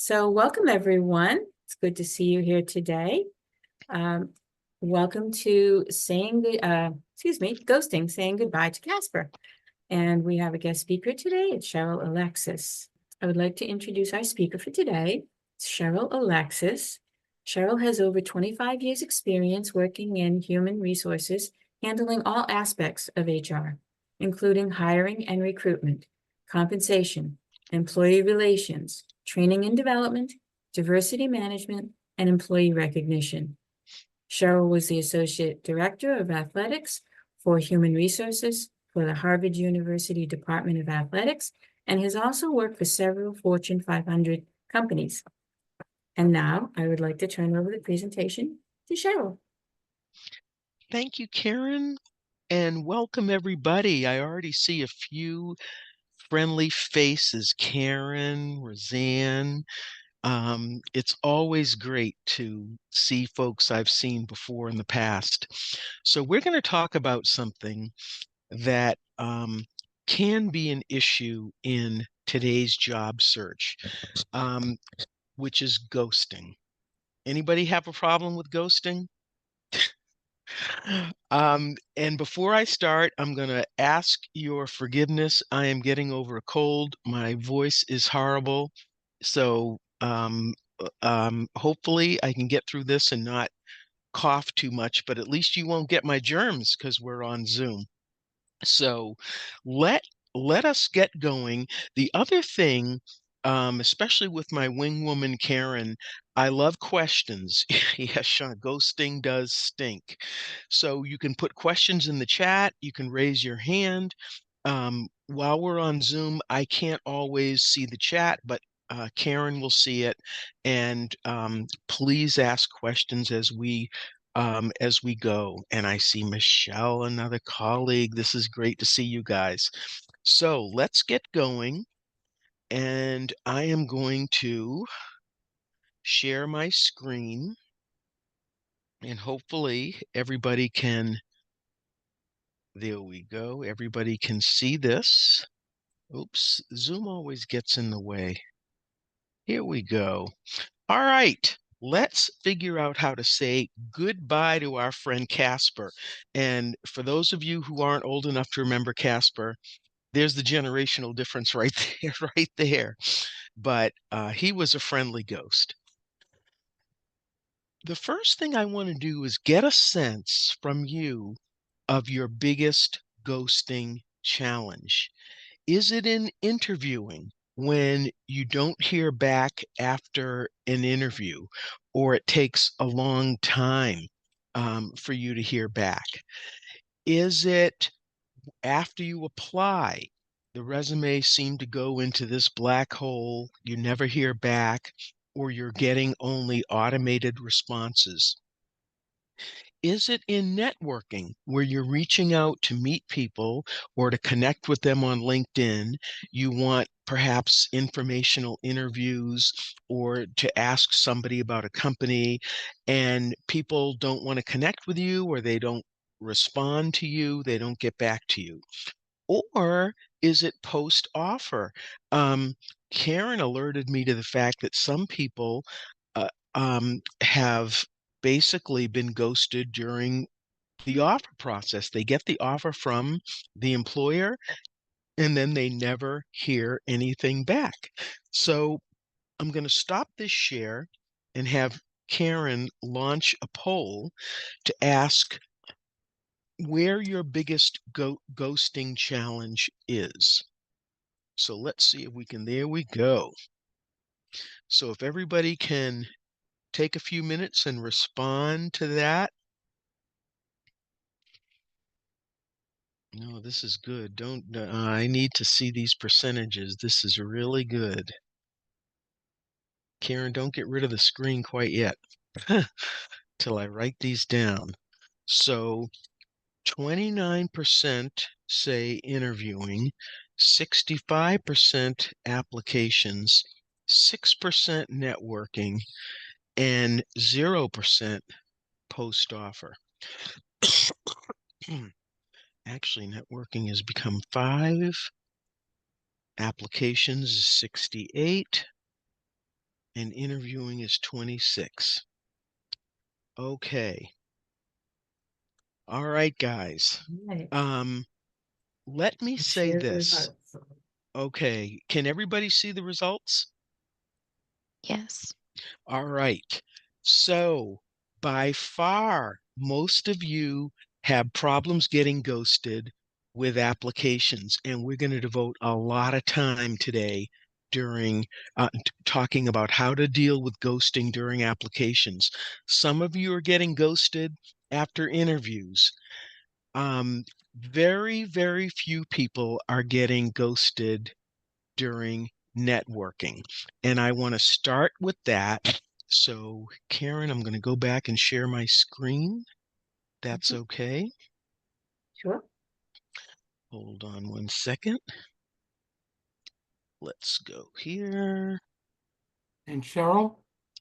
So welcome, everyone. It's good to see you here today. Um, welcome to ghosting, saying goodbye to Casper. And we have a guest speaker today. It's Cheryl Alexis. I would like to introduce our speaker for today. It's Cheryl Alexis. Cheryl has over 25 years experience working in human resources, handling all aspects of HR, including hiring and recruitment, compensation, employee relations, training and development, diversity management, and employee recognition. Cheryl was the Associate Director of Athletics for Human Resources for the Harvard University Department of Athletics and has also worked for several Fortune 500 companies. And now I would like to turn over the presentation to Cheryl. Thank you, Karen, and welcome everybody. I already see a few friendly faces. Karen, Roseanne. It's always great to see folks I've seen before in the past. So we're going to talk about something that can be an issue in today's job search, um, which is ghosting. Anybody have a problem with ghosting? And before I start, I'm going to ask your forgiveness. I am getting over a cold. My voice is horrible. So, hopefully I can get through this and not cough too much, but at least you won't get my germs because we're on Zoom. So let let us get going. The other thing, especially with my wing woman Karen, I love questions. Yes, Sean, ghosting does stink. So you can put questions in the chat. You can raise your hand. While we're on Zoom, I can't always see the chat, but Karen will see it. And please ask questions as we go. And I see Michelle, another colleague. This is great to see you guys. So let's get going. And I am going to share my screen. And hopefully everybody can, there we go. Everybody can see this. Oops, Zoom always gets in the way. Here we go. All right. Let's figure out how to say goodbye to our friend Casper. And for those of you who aren't old enough to remember Casper, there's the generational difference right there, right there. But he was a friendly ghost. The first thing I want to do is get a sense from you of your biggest ghosting challenge. Is it in interviewing when you don't hear back after an interview, or it takes a long time for you to hear back? Is it after you apply? The resume seemed to go into this black hole, you never hear back, or you're getting only automated responses. Is it in networking where you're reaching out to meet people or to connect with them on LinkedIn? You want perhaps informational interviews or to ask somebody about a company, and people don't want to connect with you, or they don't respond to you, they don't get back to you? Or is it post offer? Um, Karen alerted me to the fact that some people have basically been ghosted during the offer process. They get the offer from the employer and then they never hear anything back. So I'm going to stop this share and have Karen launch a poll to ask where your biggest ghosting challenge is. So let's see if we can, there we go. So if everybody can take a few minutes and respond to that. No, this is good. Don't, I need to see these percentages. This is really good. Karen, don't get rid of the screen quite yet till I write these down. So 29% say interviewing, 65% applications, 6% networking, and 0% post offer. Actually, networking has become 5, applications is 68, and interviewing is 26. Okay. All right, guys. Right. Um, let me say Share the this. results. Okay, can everybody see the results? Yes. All right. So, by far, most of you have problems getting ghosted with applications, and we're going to devote a lot of time today during talking about how to deal with ghosting during applications. Some of you are getting ghosted after interviews. Very, very few people are getting ghosted during networking. And I want to start with that. So, Karen, I'm going to go back and share my screen. That's Mhm. okay. Sure. Hold on one second. Let's go here. And Cheryl,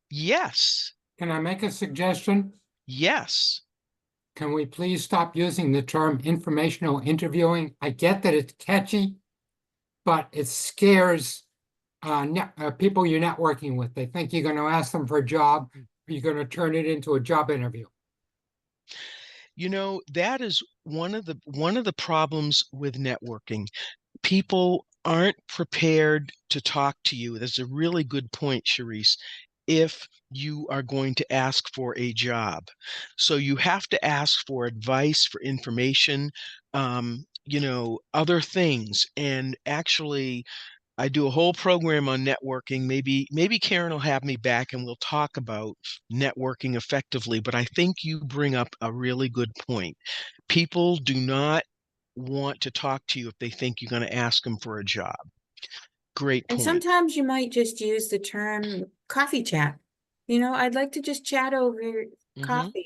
Yes, can I make a suggestion? yes. Can we please stop using the term informational interviewing? I get that it's catchy, but it scares people you're networking with. They think you're going to ask them for a job, you're going to turn it into a job interview. You know, that is one of the problems with networking. People aren't prepared to talk to you. That's a really good point, Charisse, if you are going to ask for a job. So you have to ask for advice, for information, other things. And actually, I do a whole program on networking. Maybe Karen will have me back and we'll talk about networking effectively. But I think you bring up a really good point. People do not want to talk to you if they think you're going to ask them for a job. Great And point. sometimes you might just use the term coffee chat. I'd like to just chat over Hmm. coffee,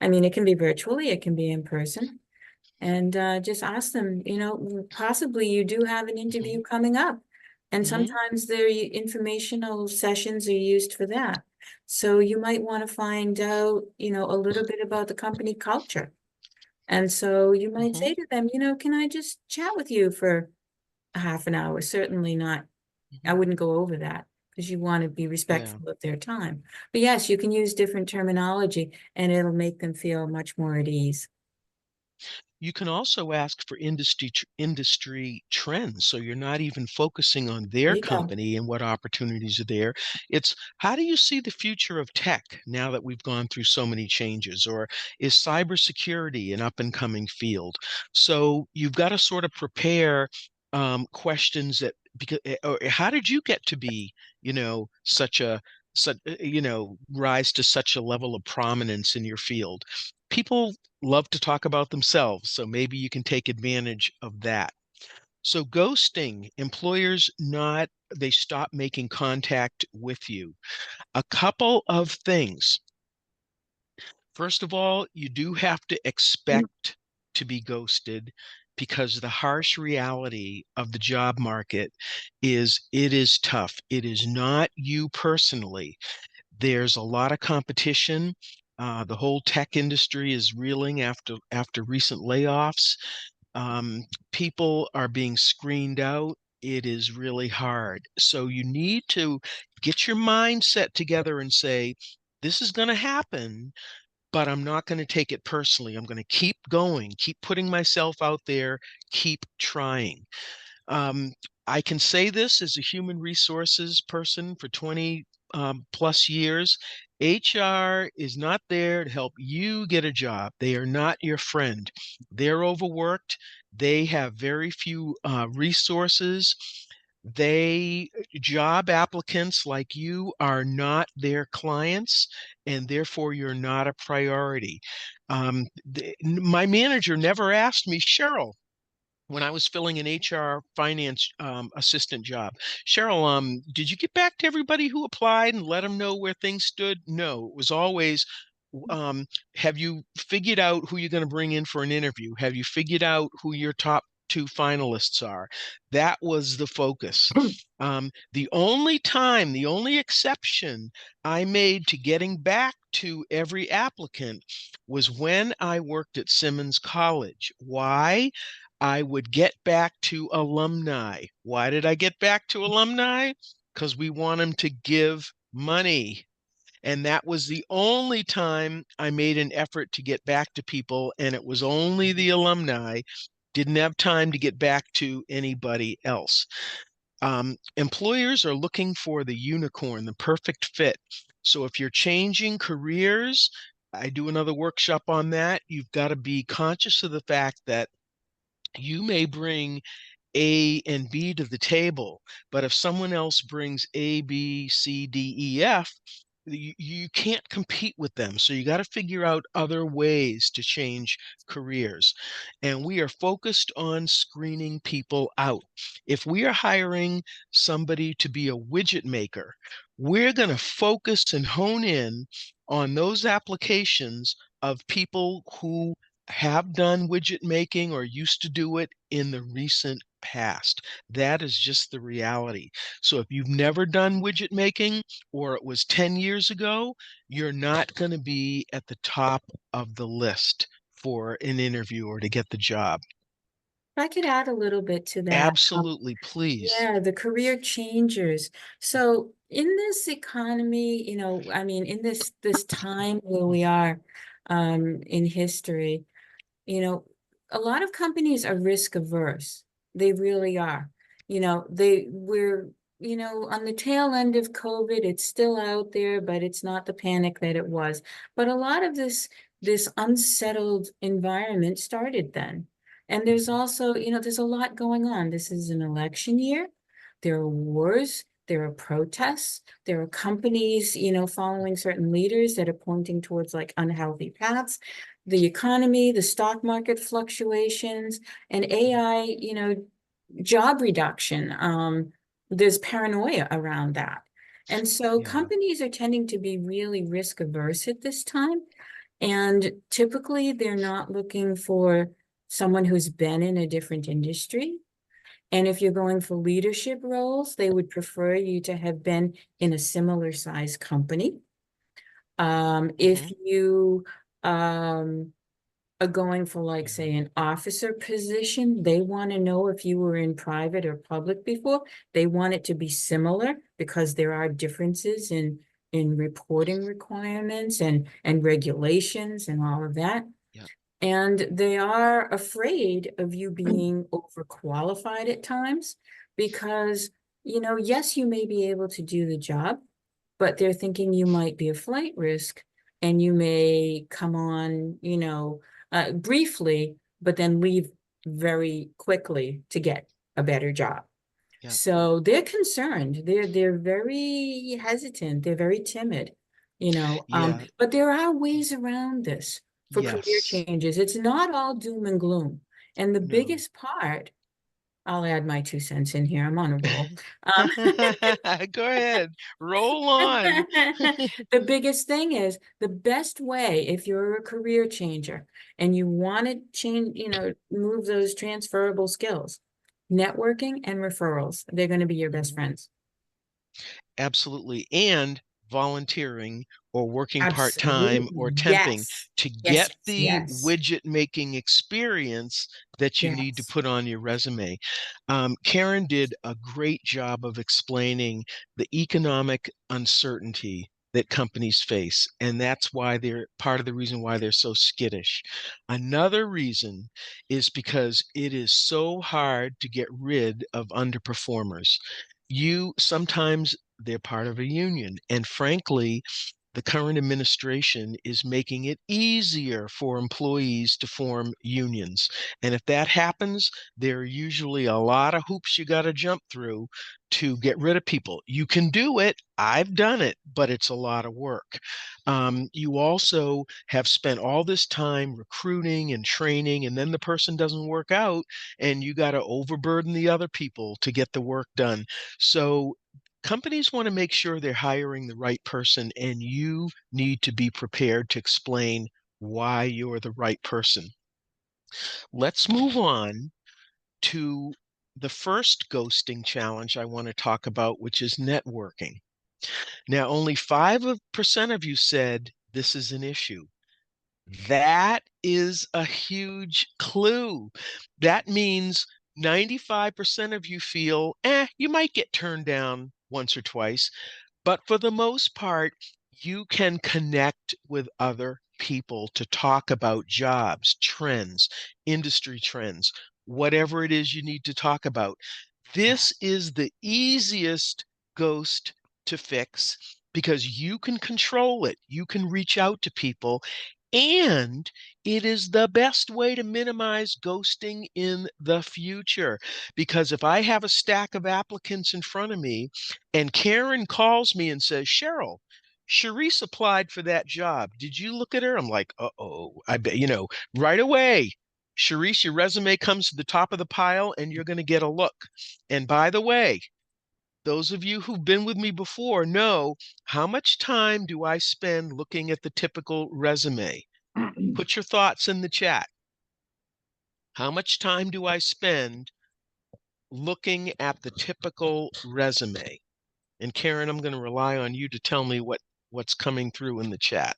I mean, it can be virtually, it can be in person. And just ask them, possibly you do have an Hmm. interview coming up. And Hmm. sometimes their informational sessions are used for that. So you might want to find out, a little bit about the company culture. And so you might Hmm. say to them, can I just chat with you for a half an hour? Certainly not. I Hmm. wouldn't go over that because you want to be Yeah. respectful of their time. But yes, you can use different terminology and it'll make them feel much more at ease. You can also ask for industry trends, so you're not even focusing on There their you go. company and what opportunities are there. It's how do you see the future of tech now that we've gone through so many changes? Or is cybersecurity an up and coming field? So you've got to sort of prepare questions that because or how did you get to be, rise to such a level of prominence in your field? People love to talk about themselves, so maybe you can take advantage of that. So ghosting, employers not they stop making contact with you. A couple of things. First of all, you do have to Mm. expect to be ghosted because the harsh reality of the job market is it is tough. It is not you personally. There's a lot of competition. The whole tech industry is reeling after recent layoffs. People are being screened out. It is really hard. So you need to get your mindset together and say, this is going to happen, but I'm not going to take it personally. I'm going to keep going, keep putting myself out there, keep trying. Um, I can say this as a human resources person for 20 plus years. HR is not there to help you get a job. They are not your friend. They're overworked. They have very few resources. Job applicants like you are not their clients, and therefore you're not a priority. My manager never asked me, Cheryl, when I was filling an HR finance assistant job. Cheryl, did you get back to everybody who applied and let them know where things stood? No, it was always, um, have you figured out who you're going to bring in for an interview? Have you figured out who your top two finalists are? That was the focus. The only exception I made to getting back to every applicant was when I worked at Simmons College. Why? I would get back to alumni. Why did I get back to alumni? because we want them to give money. And that was the only time I made an effort to get back to people, and it was only the alumni. Didn't have time to get back to anybody else. Employers are looking for the unicorn, the perfect fit. So if you're changing careers, I do another workshop on that. You've got to be conscious of the fact that you may bring A and B to the table, but if someone else brings A, B, C, D, E, F, you can't compete with them. So you got to figure out other ways to change careers. And we are focused on screening people out. If we are hiring somebody to be a widget maker, we're going to focus and hone in on those applications of people who have done widget making or used to do it in the recent past. That is just the reality. So if you've never done widget making, or it was 10 years ago, you're not going to be at the top of the list for an interview or to get the job. If I could add a little bit to that. Absolutely, please. Yeah, the career changers. So in this economy, I mean, in this time where we are in history, a lot of companies are risk averse. They really are. We're on the tail end of COVID. It's still out there, but it's not the panic that it was. But a lot of this unsettled environment started then. And there's also, there's a lot going on. This is an election year. There are wars. There are protests. There are companies, following certain leaders that are pointing towards like unhealthy paths. The economy, the stock market fluctuations, and AI, job reduction. There's paranoia around that. And so Yeah. companies are tending to be really risk averse at this time. And typically they're not looking for someone who's been in a different industry. And if you're going for leadership roles, they would prefer you to have been in a similar size company. If you are going for like, say, an officer position, they want to know if you were in private or public before. They want it to be similar because there are differences in reporting requirements and regulations and all of that. Yeah. And they are afraid of you being overqualified at times because, yes, you may be able to do the job, but they're thinking you might be a flight risk and you may come on, briefly, but then leave very quickly to get a better job. Yeah. So they're concerned. They're very hesitant. They're very timid, Yeah. but there are ways around this for career Yes. changes. It's not all doom and gloom. And the No. biggest part, I'll add my 2 cents in here. I'm on a roll. Go ahead. Roll on. The biggest thing is the best way, if you're a career changer and you want to change, move those transferable skills, networking and referrals, they're going to be your best friends. Absolutely. And volunteering or working part-time or Absolutely. temping Yes. to Yes, get the yes, widget making experience that you need to yes. put on your resume. Karen did a great job of explaining the economic uncertainty that companies face, and that's why they're part of the reason why they're so skittish. Another reason is because it is so hard to get rid of underperformers. Sometimes they're part of a union, and frankly, the current administration is making it easier for employees to form unions. And if that happens, there are usually a lot of hoops you got to jump through to get rid of people. You can do it. I've done it, but it's a lot of work. You also have spent all this time recruiting and training, and then the person doesn't work out, and you got to overburden the other people to get the work done. So companies want to make sure they're hiring the right person, and you need to be prepared to explain why you're the right person. Let's move on to the first ghosting challenge I want to talk about, which is networking. Now, only 5% of you said this is an issue. That is a huge clue. That means 95% of you feel, you might get turned down once or twice. But for the most part, you can connect with other people to talk about jobs, trends, industry trends, whatever it is you need to talk about. This is the easiest ghost to fix because you can control it. You can reach out to people, and it is the best way to minimize ghosting in the future. Because if I have a stack of applicants in front of me and Karen calls me and says, Cheryl, Charisse applied for that job. Did you look at her? I'm like, uh-oh, I bet, right away. Charisse, your resume comes to the top of the pile and you're going to get a look. And by the way, those of you who've been with me before know how much time do I spend looking at the typical resume? Put your thoughts in the chat. How much time do I spend looking at the typical resume? And Karen, I'm going to rely on you to tell me what's coming through in the chat.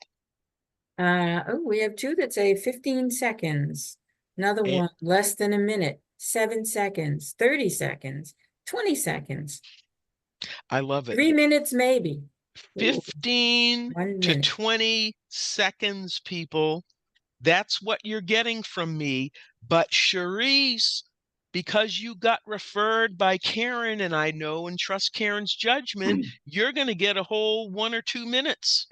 We have two that say 15 seconds. Another And- one, less than a minute, 7 seconds, 30 seconds, 20 seconds, I love it. 3 minutes maybe. Ooh, 15 1 to minute. 20 seconds, people. That's what you're getting from me. But Charisse, because you got referred by Karen, and I know and trust Karen's judgment, you're going to get a whole 1 or 2 minutes.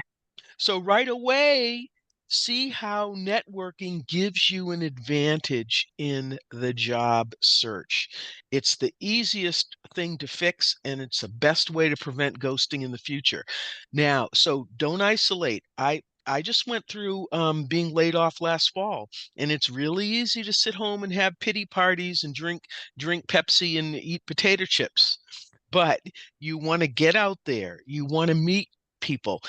So right away, see how networking gives you an advantage in the job search. It's the easiest thing to fix, and it's the best way to prevent ghosting in the future. Now, so don't isolate. I just went through being laid off last fall, and it's really easy to sit home and have pity parties and drink Pepsi and eat potato chips. But you want to get out there. You want to meet people.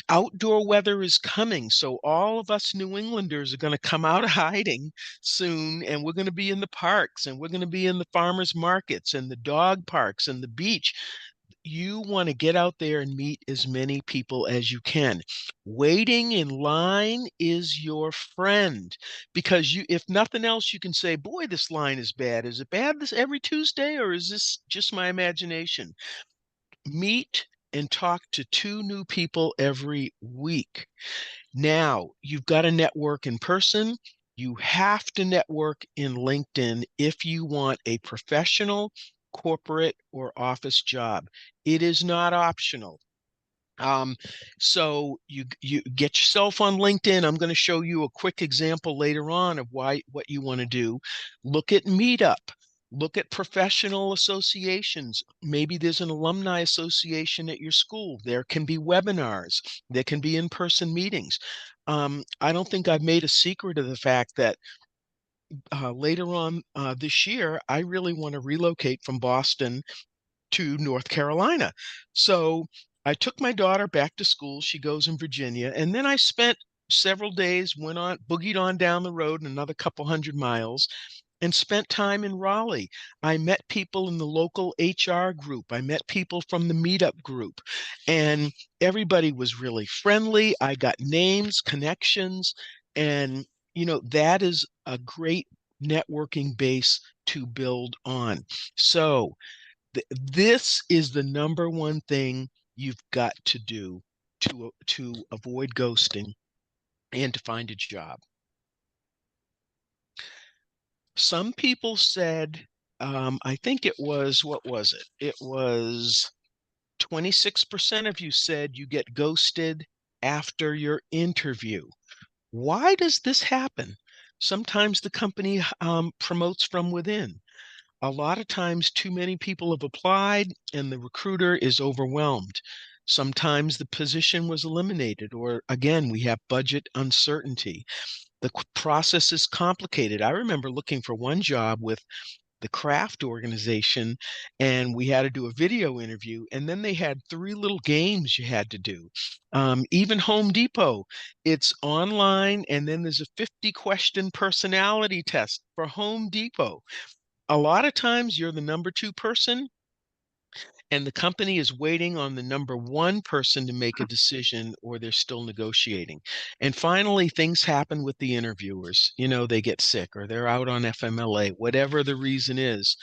Outdoor weather is coming, so all of us New Englanders are going to come out of hiding soon, and we're going to be in the parks, and we're going to be in the farmers markets and the dog parks and the beach. You want to get out there and meet as many people as you can. Waiting in line is your friend, because if nothing else, you can say, boy, this line is bad. Is it bad this every Tuesday, or is this just my imagination? Meet and talk to 2 new people every week. Now, you've got to network in person. You have to network in LinkedIn if you want a professional, corporate, or office job. It is not optional. So you get yourself on LinkedIn. I'm going to show you a quick example later on of what you want to do. Look at Meetup. Look at professional associations. Maybe there's an alumni association at your school. There can be webinars. There can be in-person meetings. I don't think I've made a secret of the fact that later on this year, I really want to relocate from Boston to North Carolina. So I took my daughter back to school. She goes in Virginia. And then I spent several days, boogied on down the road another couple 100 miles, and spent time in Raleigh. I met people in the local HR group. I met people from the meetup group, and everybody was really friendly. I got names, connections, and that is a great networking base to build on. So this is the number one thing you've got to do to avoid ghosting and to find a job. Some people said, I think it was, what was it? It was 26% of you said you get ghosted after your interview. Why does this happen? Sometimes the company promotes from within. A lot of times too many people have applied and the recruiter is overwhelmed. Sometimes the position was eliminated, or again, we have budget uncertainty. The process is complicated. I remember looking for one job with the craft organization, and we had to do a video interview, and then they had 3 little games you had to do. Even Home Depot, it's online, and then there's a 50-question personality test for Home Depot. A lot of times you're the number 2 person, and the company is waiting on the number 1 person to make a decision, or they're still negotiating. And finally, things happen with the interviewers. They get sick, or they're out on FMLA, whatever the reason is.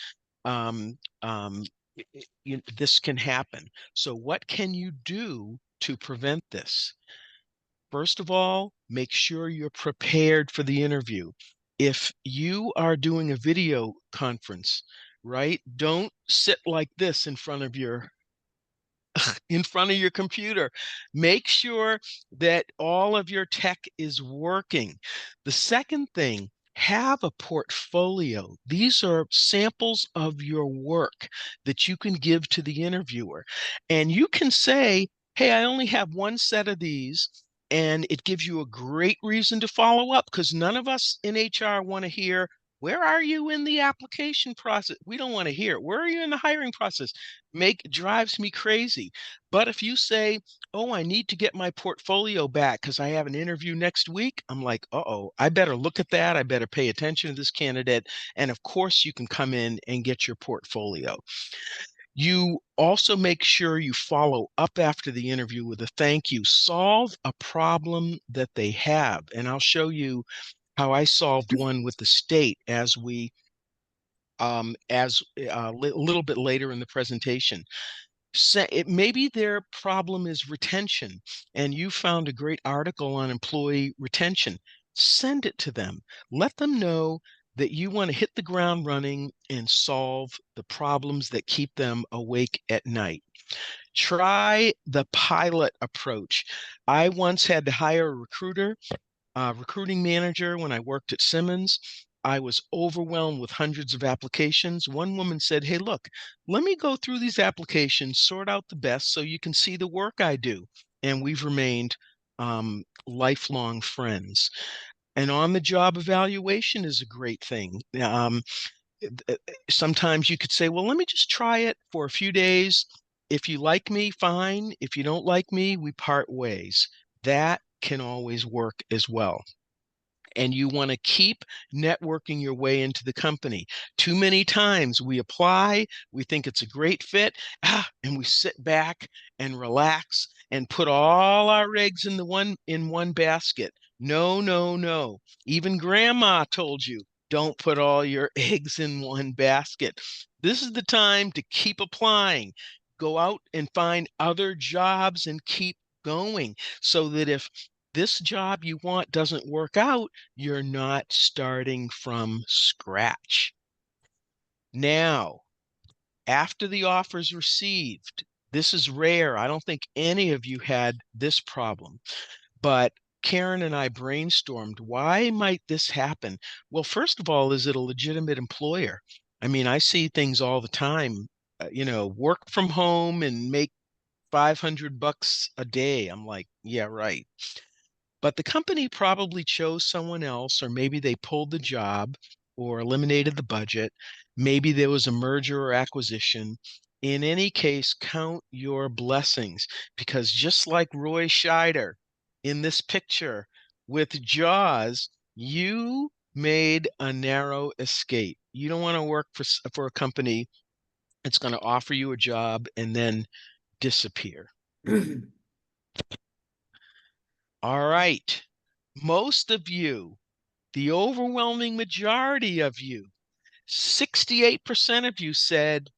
this can happen. So what can you do to prevent this? First of all, make sure you're prepared for the interview. If you are doing a video conference, right, don't sit like this in front of your computer. Make sure that all of your tech is working. The second thing, have a portfolio. These are samples of your work that you can give to the interviewer. And you can say, hey, I only have one set of these. And it gives you a great reason to follow up, because none of us in HR want to hear, where are you in the application process? We don't want to hear, where are you in the hiring process? Drives me crazy. But if you say, oh, I need to get my portfolio back because I have an interview next week, I'm like, uh-oh, I better look at that. I better pay attention to this candidate. And of course, you can come in and get your portfolio. You also make sure you follow up after the interview with a thank you. Solve a problem that they have. And I'll show you how I solved one with the state a little bit later in the presentation. Maybe their problem is retention, and you found a great article on employee retention. Send it to them. Let them know that you want to hit the ground running and solve the problems that keep them awake at night. Try the pilot approach. I once had to hire a recruiting manager when I worked at Simmons. I was overwhelmed with hundreds of applications. One woman said, hey, look, let me go through these applications, sort out the best so you can see the work I do. And we've remained lifelong friends. And on-the-job evaluation is a great thing. Sometimes you could say, well, let me just try it for a few days. If you like me, fine. If you don't like me, we part ways. That can always work as well. And you want to keep networking your way into the company. Too many times we apply, we think it's a great fit, and we sit back and relax and put all our eggs in one basket. No, no, no. Even grandma told you, don't put all your eggs in one basket. This is the time to keep applying. Go out and find other jobs and keep going, so that if this job you want doesn't work out, you're not starting from scratch. Now, after the offer's received, this is rare. I don't think any of you had this problem, but Karen and I brainstormed, why might this happen? Well, first of all, is it a legitimate employer? I mean, I see things all the time, work from home and make $500 a day. I'm like, yeah, right. But the company probably chose someone else, or maybe they pulled the job or eliminated the budget. Maybe there was a merger or acquisition. In any case, count your blessings, because just like Roy Scheider in this picture with Jaws, you made a narrow escape. You don't want to work for a company that's going to offer you a job and then disappear. All right. Most of you, the overwhelming majority of you, 68% of you said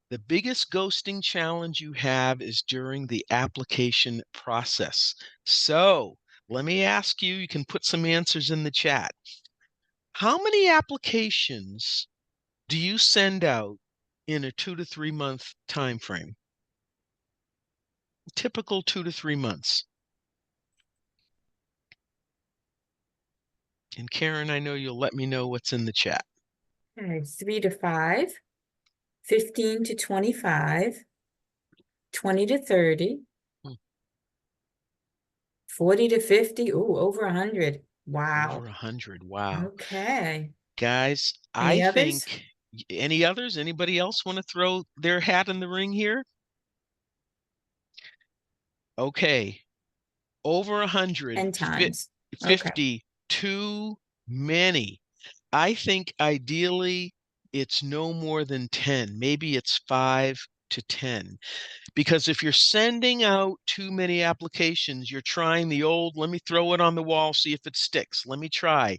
the biggest ghosting challenge you have is during the application process. So let me ask you, you can put some answers in the chat. How many applications do you send out in a 2 to 3 month time frame? Typical 2 to 3 months. And Karen, I know you'll let me know what's in the chat. Okay, 3 to 5, 15 to 25, 20 to 30, 40 to 50. Ooh, over 100. Wow. Over 100. Wow. Okay. Guys, Any I others? think any others? Anybody else want to throw their hat in the ring here? Okay. Over 100, 10 times. Okay. 50, too many. I think ideally it's no more than 10. Maybe it's 5 to 10. Because if you're sending out too many applications, you're trying the old, let me throw it on the wall, see if it sticks. Let me try.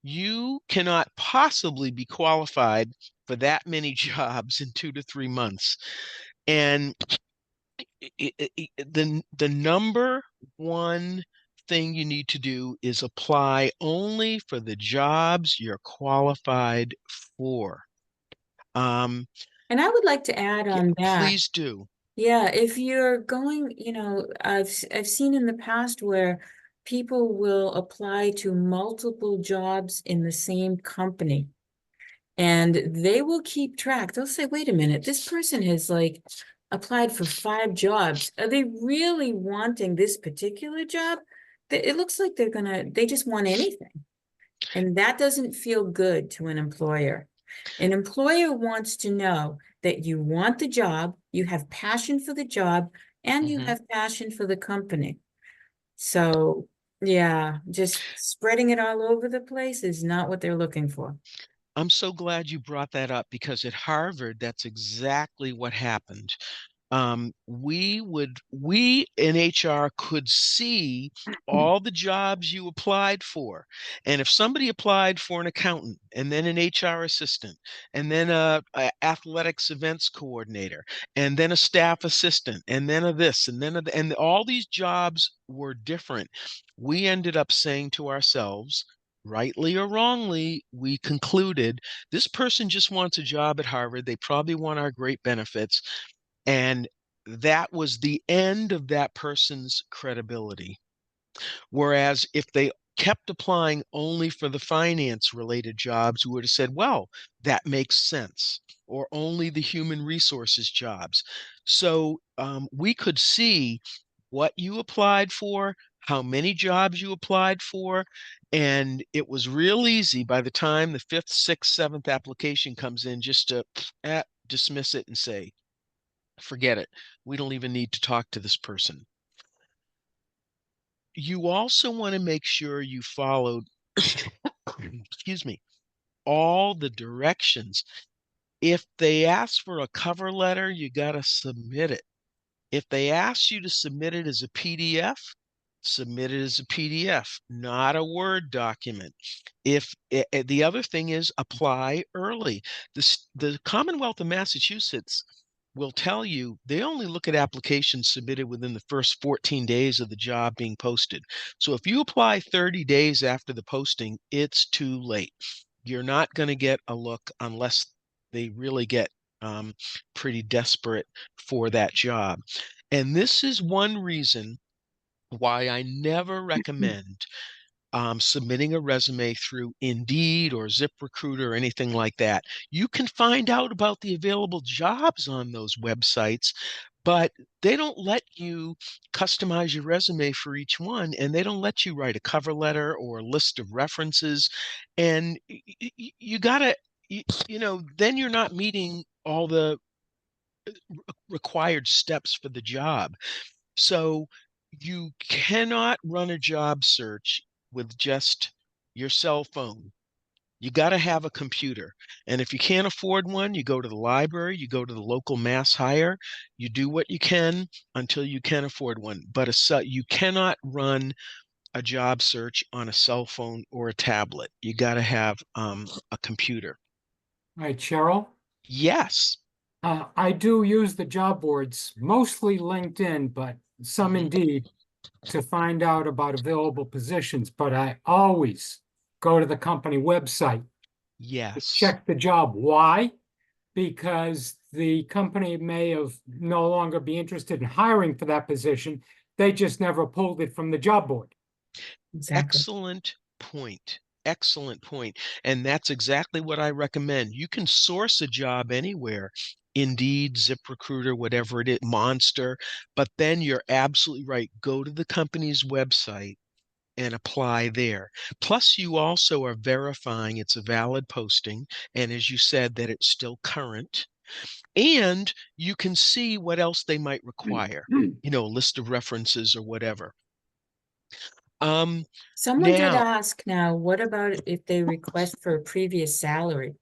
You cannot possibly be qualified for that many jobs in 2 to 3 months. And the number one thing you need to do is apply only for the jobs you're qualified for. Um, And I would like to add yeah, on that. please do. Yeah, if you're going, I've seen in the past where people will apply to multiple jobs in the same company. And they will keep track. They'll say, wait a minute, this person has like applied for 5 jobs. Are they really wanting this particular job? It looks like they just want anything. And that doesn't feel good to an employer. An employer wants to know that you want the job, you have passion for the job, and you Mhm. have passion for the company. So, yeah, just spreading it all over the place is not what they're looking for. I'm so glad you brought that up because at Harvard, that's exactly what happened. We in HR could see all the jobs you applied for. And if somebody applied for an accountant and then an HR assistant and then a athletics events coordinator and then a staff assistant and then a this and then and all these jobs were different, we ended up saying to ourselves, rightly or wrongly, we concluded this person just wants a job at Harvard. They probably want our great benefits. And that was the end of that person's credibility. Whereas if they kept applying only for the finance related jobs, we would have said, well, that makes sense, or only the human resources jobs. So we could see what you applied for, how many jobs you applied for, and it was real easy by the time the 5th, 6th, 7th application comes in just to dismiss it and say, forget it. We don't even need to talk to this person. You also want to make sure you followed, excuse me, all the directions. If they ask for a cover letter, you got to submit it. If they ask you to submit it as a PDF, submit it as a PDF, not a Word document. If the other thing is apply early. The Commonwealth of Massachusetts will tell you they only look at applications submitted within the first 14 days of the job being posted. So if you apply 30 days after the posting, it's too late. You're not going to get a look unless they really get pretty desperate for that job. And this is one reason why I never recommend submitting a resume through Indeed or ZipRecruiter or anything like that. You can find out about the available jobs on those websites, but they don't let you customize your resume for each one, and they don't let you write a cover letter or a list of references. And you gotta, then you're not meeting all the required steps for the job. So you cannot run a job search with just your cell phone. You got to have a computer. And if you can't afford one, you go to the library, you go to the local mass hire, you do what you can until you can afford one. But you cannot run a job search on a cell phone or a tablet. You got to have a computer. All right, Cheryl. Yes. I do use the job boards, mostly LinkedIn, but some Mhm. Indeed, to find out about available positions. But I always go to the company website to Yes. check the job. Why? Because the company may have no longer be interested in hiring for that position. They just never pulled it from the job board. Exactly. Excellent point. Excellent point. And that's exactly what I recommend. You can source a job anywhere, Indeed, ZipRecruiter, whatever it is, Monster, but then you're absolutely right. Go to the company's website and apply there. Plus, you also are verifying it's a valid posting. And as you said, that it's still current. And you can see what else they might require, a list of references or whatever. Someone did Now, ask now, what about if they request for a previous salary?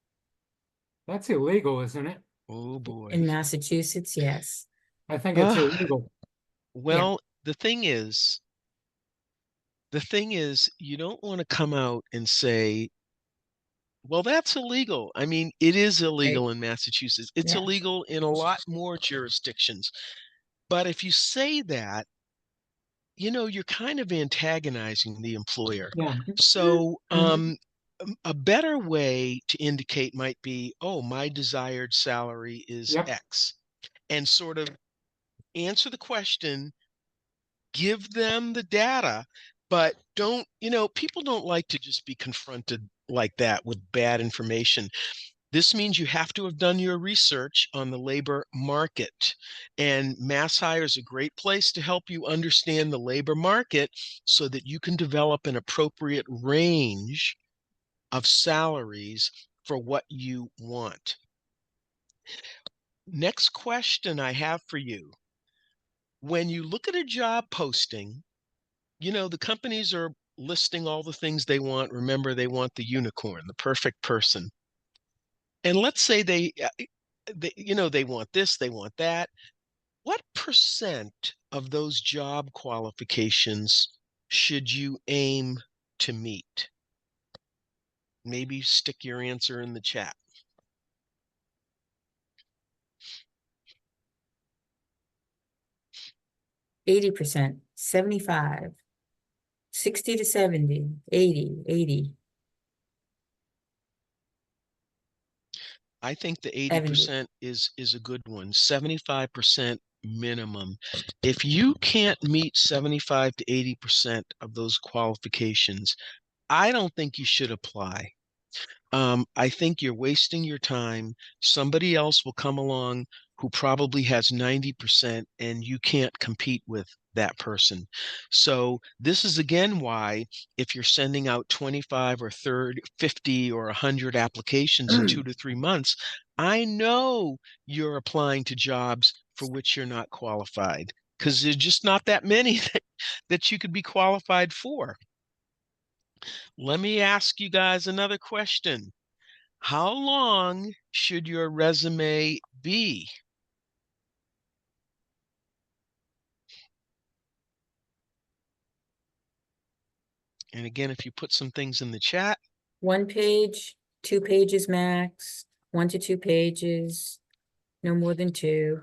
That's illegal, isn't it? oh boy. In Massachusetts, yes. I think it's Ah, illegal. well, the thing is, you don't want to come out and say, Well, that's illegal. I mean, it is Hey, illegal in Massachusetts. It's yeah, illegal in a lot more jurisdictions. But if you say that, you're kind of antagonizing the employer. yeah. So, Mhm. a better way to indicate might be, oh, my desired salary is Yep. X, and sort of answer the question, give them the data, but don't, people don't like to just be confronted like that with bad information. This means you have to have done your research on the labor market. And Mass Hire is a great place to help you understand the labor market so that you can develop an appropriate range of salaries for what you want. Next question I have for you. When you look at a job posting, the companies are listing all the things they want. Remember, they want the unicorn, the perfect person. And let's say they want this, they want that. What percent of those job qualifications should you aim to meet? Maybe stick your answer in the chat. 80%, 75, 60 to 70, 80, 80, I think the 70. 80% is a good one. 75% minimum. If you can't meet 75 to 80% of those qualifications, I don't think you should apply. I think you're wasting your time. Somebody else will come along who probably has 90%, and you can't compete with that person. So this is again why if you're sending out 25 or 30, 50 or 100 applications in 2 to 3 months, I know you're applying to jobs for which you're not qualified because there's just not that many that you could be qualified for. Let me ask you guys another question. How long should your resume be? And again, if you put some things in the chat, 1 page, 2 pages max, 1 to 2 pages, no more than 2.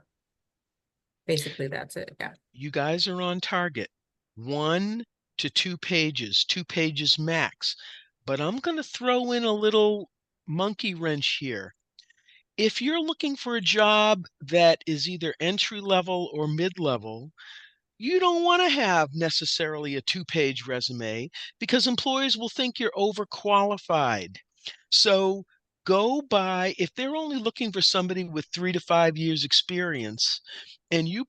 Basically, that's it. Yeah. you guys are on target. 1 to 2 pages, 2 pages max. But I'm going to throw in a little monkey wrench here. If you're looking for a job that is either entry level or mid level, you don't want to have necessarily a 2 page resume because employers will think you're overqualified. So go by, if they're only looking for somebody with 3 to 5 years experience, and you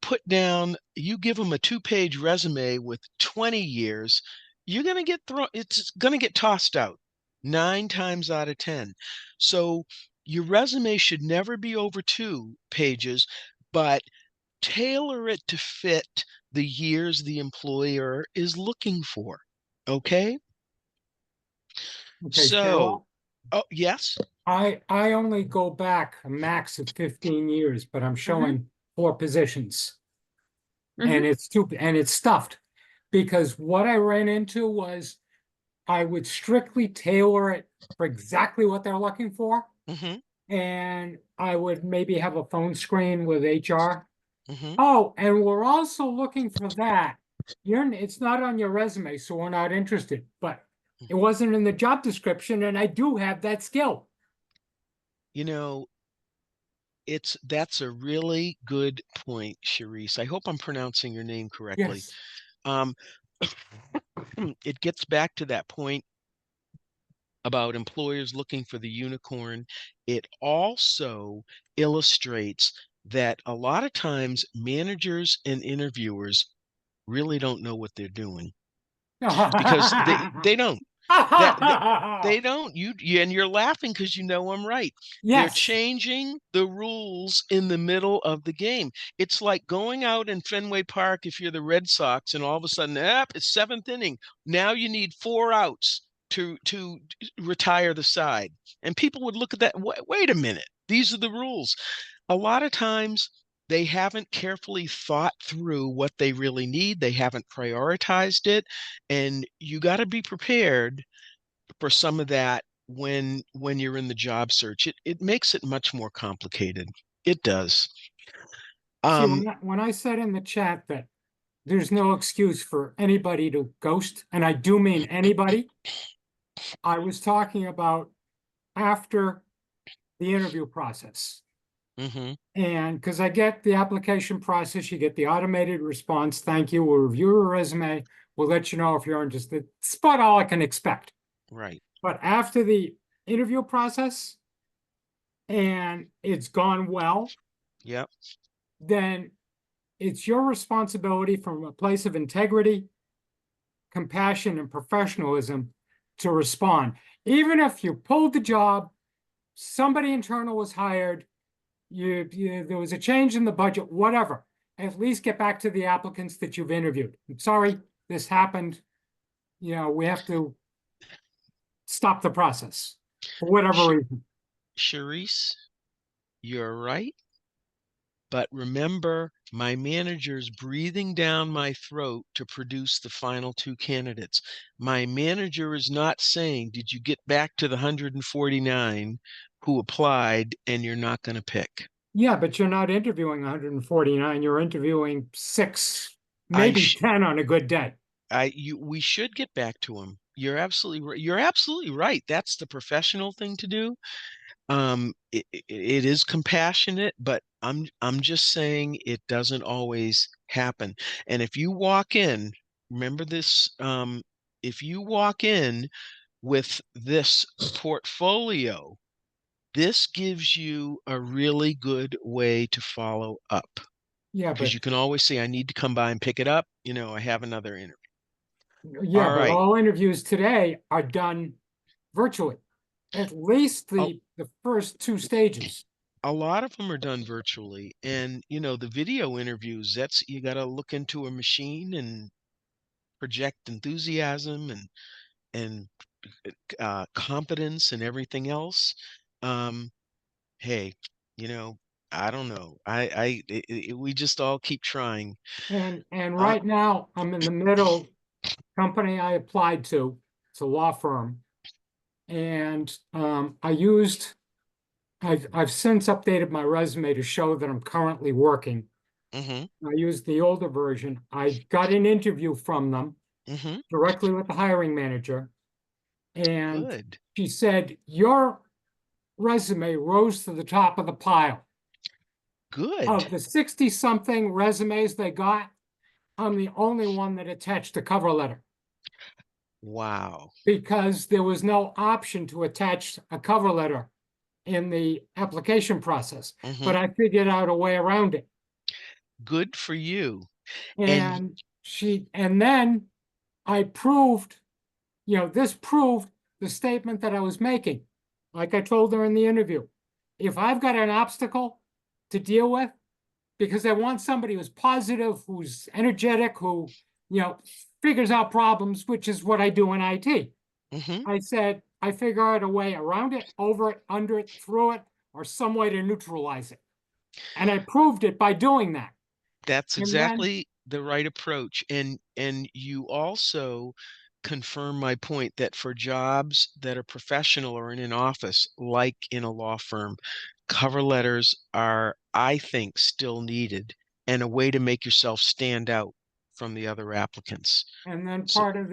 give them a 2 page resume with 20 years, you're going to get it's going to get tossed out 9 times out of 10. So your resume should never be over 2 pages, but tailor it to fit the years the employer is looking for. Okay? Okay, So, Cheryl, oh, yes. I only go back a max of 15 years, but I'm showing 4 positions. And it's stuffed because what I ran into was I would strictly tailor it for exactly what they're looking for. Mm-hmm. And I would maybe have a phone screen with HR. Mm-hmm. Oh, and we're also looking for that. It's not on your resume, so we're not interested, but it wasn't in the job description, and I do have that skill. You know, that's a really good point, Charisse. I hope I'm pronouncing your name correctly. Yes. Um, it gets back to that point about employers looking for the unicorn. It also illustrates that a lot of times managers and interviewers really don't know what they're doing because they don't. They don't. And you're laughing because you know I'm right. They're Yes. changing the rules in the middle of the game. It's like going out in Fenway Park if you're the Red Sox, and all of a sudden, it's 7th inning. Now you need 4 outs to retire the side, and people would look at that. Wait a minute, these are the rules. A lot of times they haven't carefully thought through what they really need. They haven't prioritized it, and you got to be prepared for some of that when you're in the job search. It makes it much more complicated. It does. See, Um, when I said in the chat that there's no excuse for anybody to ghost, and I do mean anybody, I was talking about after the interview process. mhm, And because I get the application process, you get the automated response, thank you, we'll review your resume, we'll let you know if you're interested. It's about all I can expect. right. But after the interview process and it's gone well, Yep. then it's your responsibility from a place of integrity, compassion, and professionalism to respond. Even if you pulled the job, somebody internal was hired, there was a change in the budget, whatever, at least get back to the applicants that you've interviewed. I'm sorry, this happened. You know, we have to stop the process for whatever Sh- reason. Charisse, you're right. But remember, my manager's breathing down my throat to produce the final two candidates. My manager is not saying, did you get back to the 149 who applied and you're not going to pick? Yeah, but you're not interviewing 149, you're interviewing 6, I maybe sh 10 on a good day. we should get back to him. You're absolutely right. You're absolutely right. That's the professional thing to do. It is compassionate, but I'm just saying it doesn't always happen. And if you walk in, remember this, if you walk in with this portfolio, this gives you a really good way to follow up Yeah, because but you can always say, I need to come by and pick it up. You know, I have another interview. yeah, All but right. all interviews today are done virtually. At least A, the first 2 stages. a lot of them are done virtually. And, you know, the video interviews, that's, you got to look into a machine and project enthusiasm and competence and everything else. Um, hey, you know, I don't know. We just all keep trying. And Uh, right now I'm in the middle company I applied to. It's a law firm. And I've since updated my resume to show that I'm currently working. mhm, I used the older version. I got an interview from them mhm. directly with the hiring manager. And Good, she said, your resume rose to the top of the pile. Of good. the 60-something resumes they got, I'm the only one that attached a cover letter Wow. because there was no option to attach a cover letter in the application process. But Mhm. I figured out a way around it. Good for you. And And then I proved, this proved the statement that I was making. Like I told her in the interview, if I've got an obstacle to deal with, because I want somebody who's positive, who's energetic, who, figures out problems, which is what I do in IT. mhm. I said, I figure out a way around it, over it, under it, through it, or some way to neutralize it. And I proved it by doing that. That's And then, exactly the right approach. And you also confirm my point that for jobs that are professional or in an office, like in a law firm, cover letters are, I think, still needed and a way to make yourself stand out from the other applicants. and then So, part of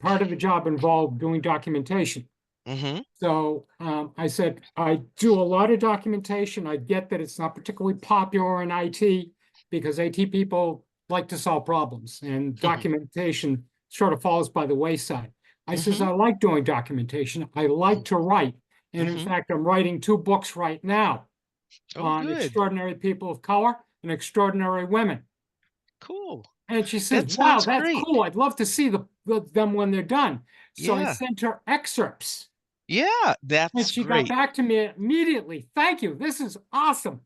part of the job involved doing documentation. mhm, So I said, I do a lot of documentation. I get that it's not particularly popular in IT because IT people like to solve problems and mhm, documentation sort of falls by the wayside. I says, mhm, I like doing documentation. I like to write. And in mhm. fact, I'm writing 2 books right now Oh, on good. extraordinary people of color and extraordinary women. Cool. And she says, That wow, sounds that's great. cool. I'd love to see them when they're done. So I Yeah. sent her excerpts. Yeah, And that's she got great. back to me immediately. Thank you. This is awesome.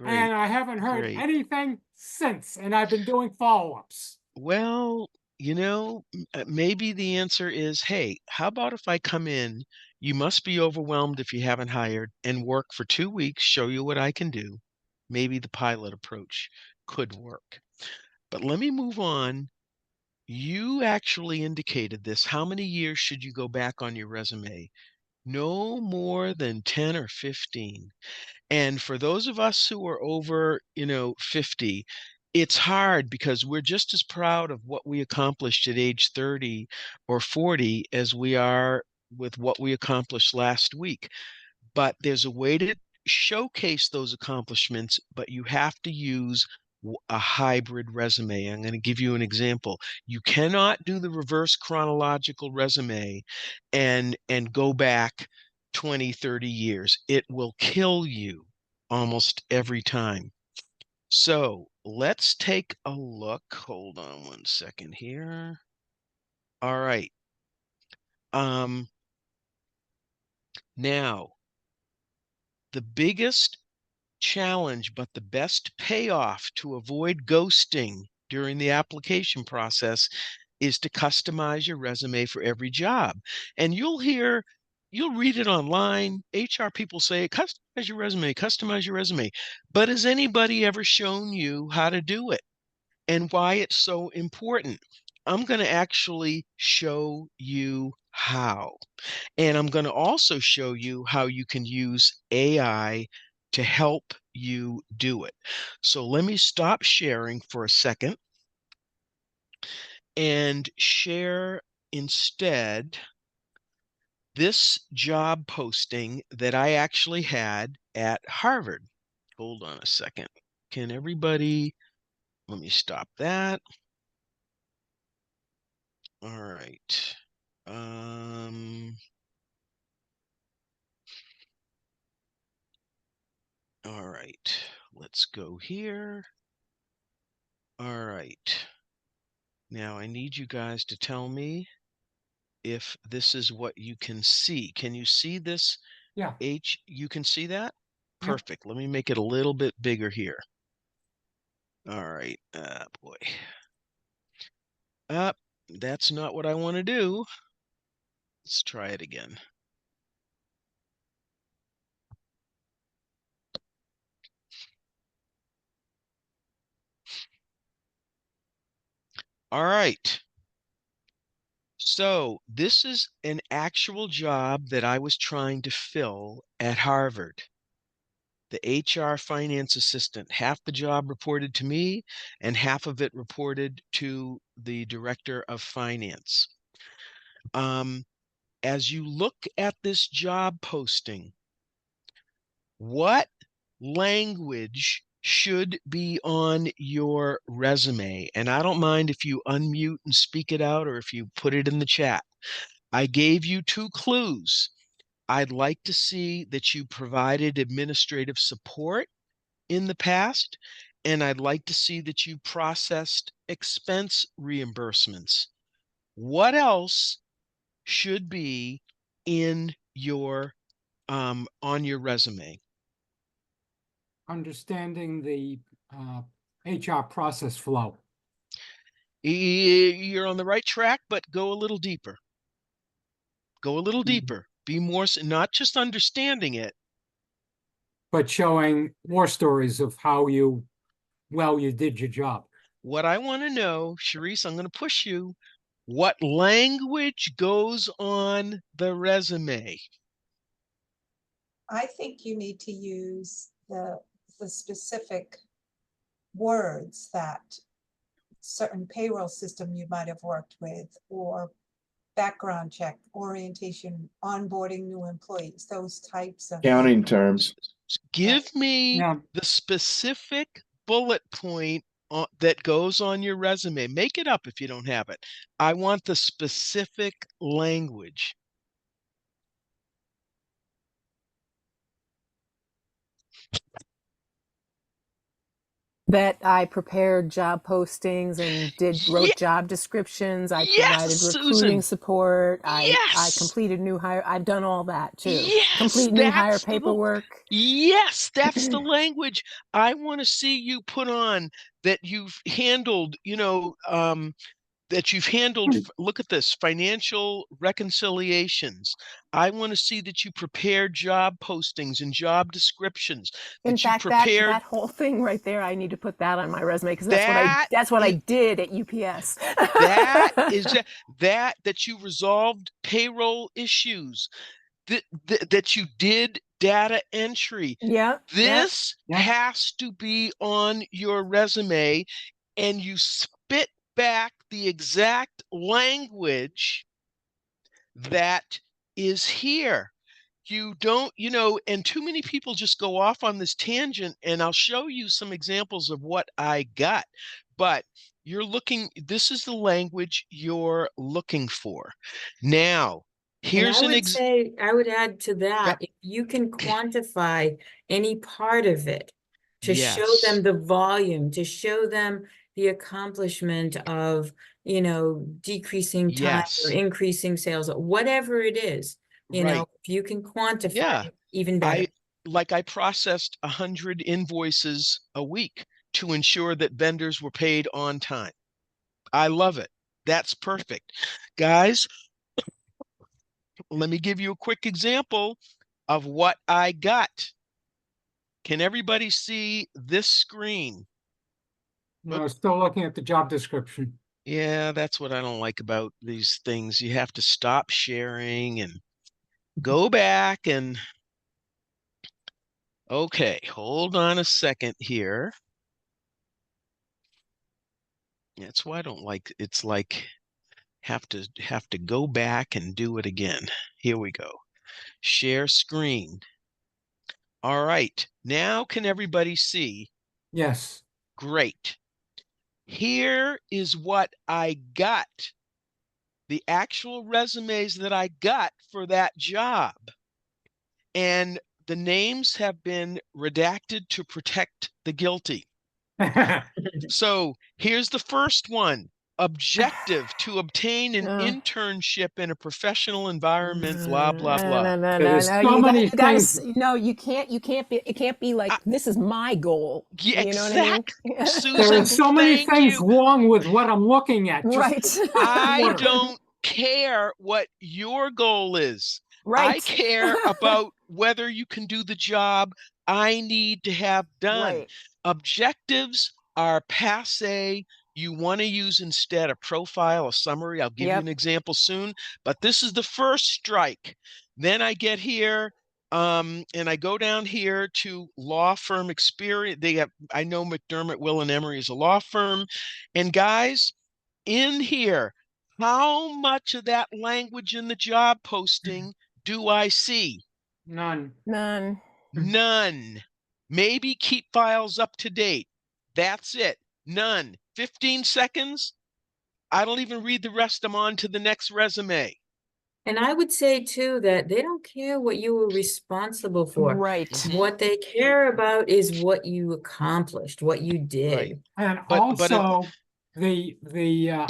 And Great. I haven't heard Great. anything since. And I've been doing follow-ups. Well, maybe the answer is, hey, how about if I come in? You must be overwhelmed if you haven't hired and work for 2 weeks, show you what I can do. Maybe the pilot approach could work. But let me move on you actually indicated this. How many years should you go back on your resume? No more than 10 or 15. And for those of us who are over, 50, it's hard because we're just as proud of what we accomplished at age 30 or 40 as we are with what we accomplished last week. But there's a way to showcase those accomplishments, but you have to use a hybrid resume. I'm going to give you an example. You cannot do the reverse chronological resume and go back 20, 30 years. It will kill you almost every time. So let's take a look. Hold on one second here. All right. Now, the biggest challenge, but the best payoff to avoid ghosting during the application process is to customize your resume for every job. And you'll read it online. HR people say, customize your resume, customize your resume. But has anybody ever shown you how to do it and why it's so important? I'm going to actually show you how. And I'm going to also show you how you can use AI to help you do it. So let me stop sharing for a second and share instead this job posting that I actually had at Harvard. Hold on a second. Can everybody, let me stop that. All right. All right, let's go here. All right. Now I need you guys to tell me if this is what you can see. Can you see this? Yeah. You can see that? Yep. Perfect. Let me make it a little bit bigger here. All right. Boy. That's not what I want to do. Let's try it again. All right. So this is an actual job that I was trying to fill at Harvard. The HR finance assistant. Half the job reported to me and half of it reported to the director of finance. As you look at this job posting, what language should be on your resume? And I don't mind if you unmute and speak it out or if you put it in the chat. I gave you 2 clues. I'd like to see that you provided administrative support in the past, and I'd like to see that you processed expense reimbursements. What else should be in your on your resume? Understanding the HR process flow, You're on the right track, but go a little deeper. Go a little deeper. Be more, not just understanding it. but showing war stories of how you did your job. What I want to know, Sharice, I'm going to push you. What language goes on the resume? I think you need to use the specific words that certain payroll system you might have worked with, or background check, orientation, onboarding new employees, those types of. Accounting terms. Give me Yeah. the specific bullet point that goes on your resume. Make it up if you don't have it. I want the specific language. That I prepared job postings and wrote job descriptions. I provided recruiting Susan. support. I Yes. completed new hire. I've done all that too. Yes, Complete new hire that's the- paperwork. Yes, that's the language I want to see you put on, that you've handled, that you've handled, look at this, financial reconciliations. I want to see that you prepared job postings and job descriptions. In That you fact, prepared that whole thing right there, I need to put that on my resume because that. that's what I did at UPS. That is that you resolved payroll issues, that you did data entry. Yeah. This Yeah. has to be on your resume, and you spit back the exact language that is here. You don't, and too many people just go off on this tangent, and I'll show you some examples of what I got. But this is the language you're looking for. Now, And here's I would add to that, Yep. if you can quantify any part of it to show Yes. them the volume, to show them the accomplishment of, decreasing time or Yes. increasing sales, or whatever it is, Right. if you can quantify Yeah. it, even better. I processed 100 invoices a week to ensure that vendors were paid on time. I love it. That's perfect. Guys, let me give you a quick example of what I got. Can everybody see this screen? No, still looking at the job description. Yeah, that's what I don't like about these things. You have to stop sharing and go back and okay, hold on a second here. That's why I don't like it's like have to go back and do it again. Here we go. Share screen. All right. Now can everybody see? Yes. Great. Here is what I got. The actual resumes that I got for that job. And the names have been redacted to protect the guilty. So here's the first one. Objective to obtain an internship in a professional environment, blah, blah, blah. There's so many things. No, you can't be, it can't be like, this is my goal. Yeah, You know what I mean? Susan, There are so many thank things you. wrong with what I'm looking at. Right. I don't care what your goal is. Right. I care about whether you can do the job I need to have done. Right. Objectives are passé. You want to use instead a profile, a summary. I'll give you an example soon, but this is the first strike. Then I get here, and I go down here to law firm experience. I know McDermott, Will and Emery is a law firm. And guys, in here, how much of that language in the job posting do I see? None. None. Maybe keep files up to date. That's it. None. 15 seconds. I don't even read the rest. I'm on to the next resume. And I would say too that they don't care what you were responsible for. Right. What they care about is what you accomplished, what you did. Right. And But also the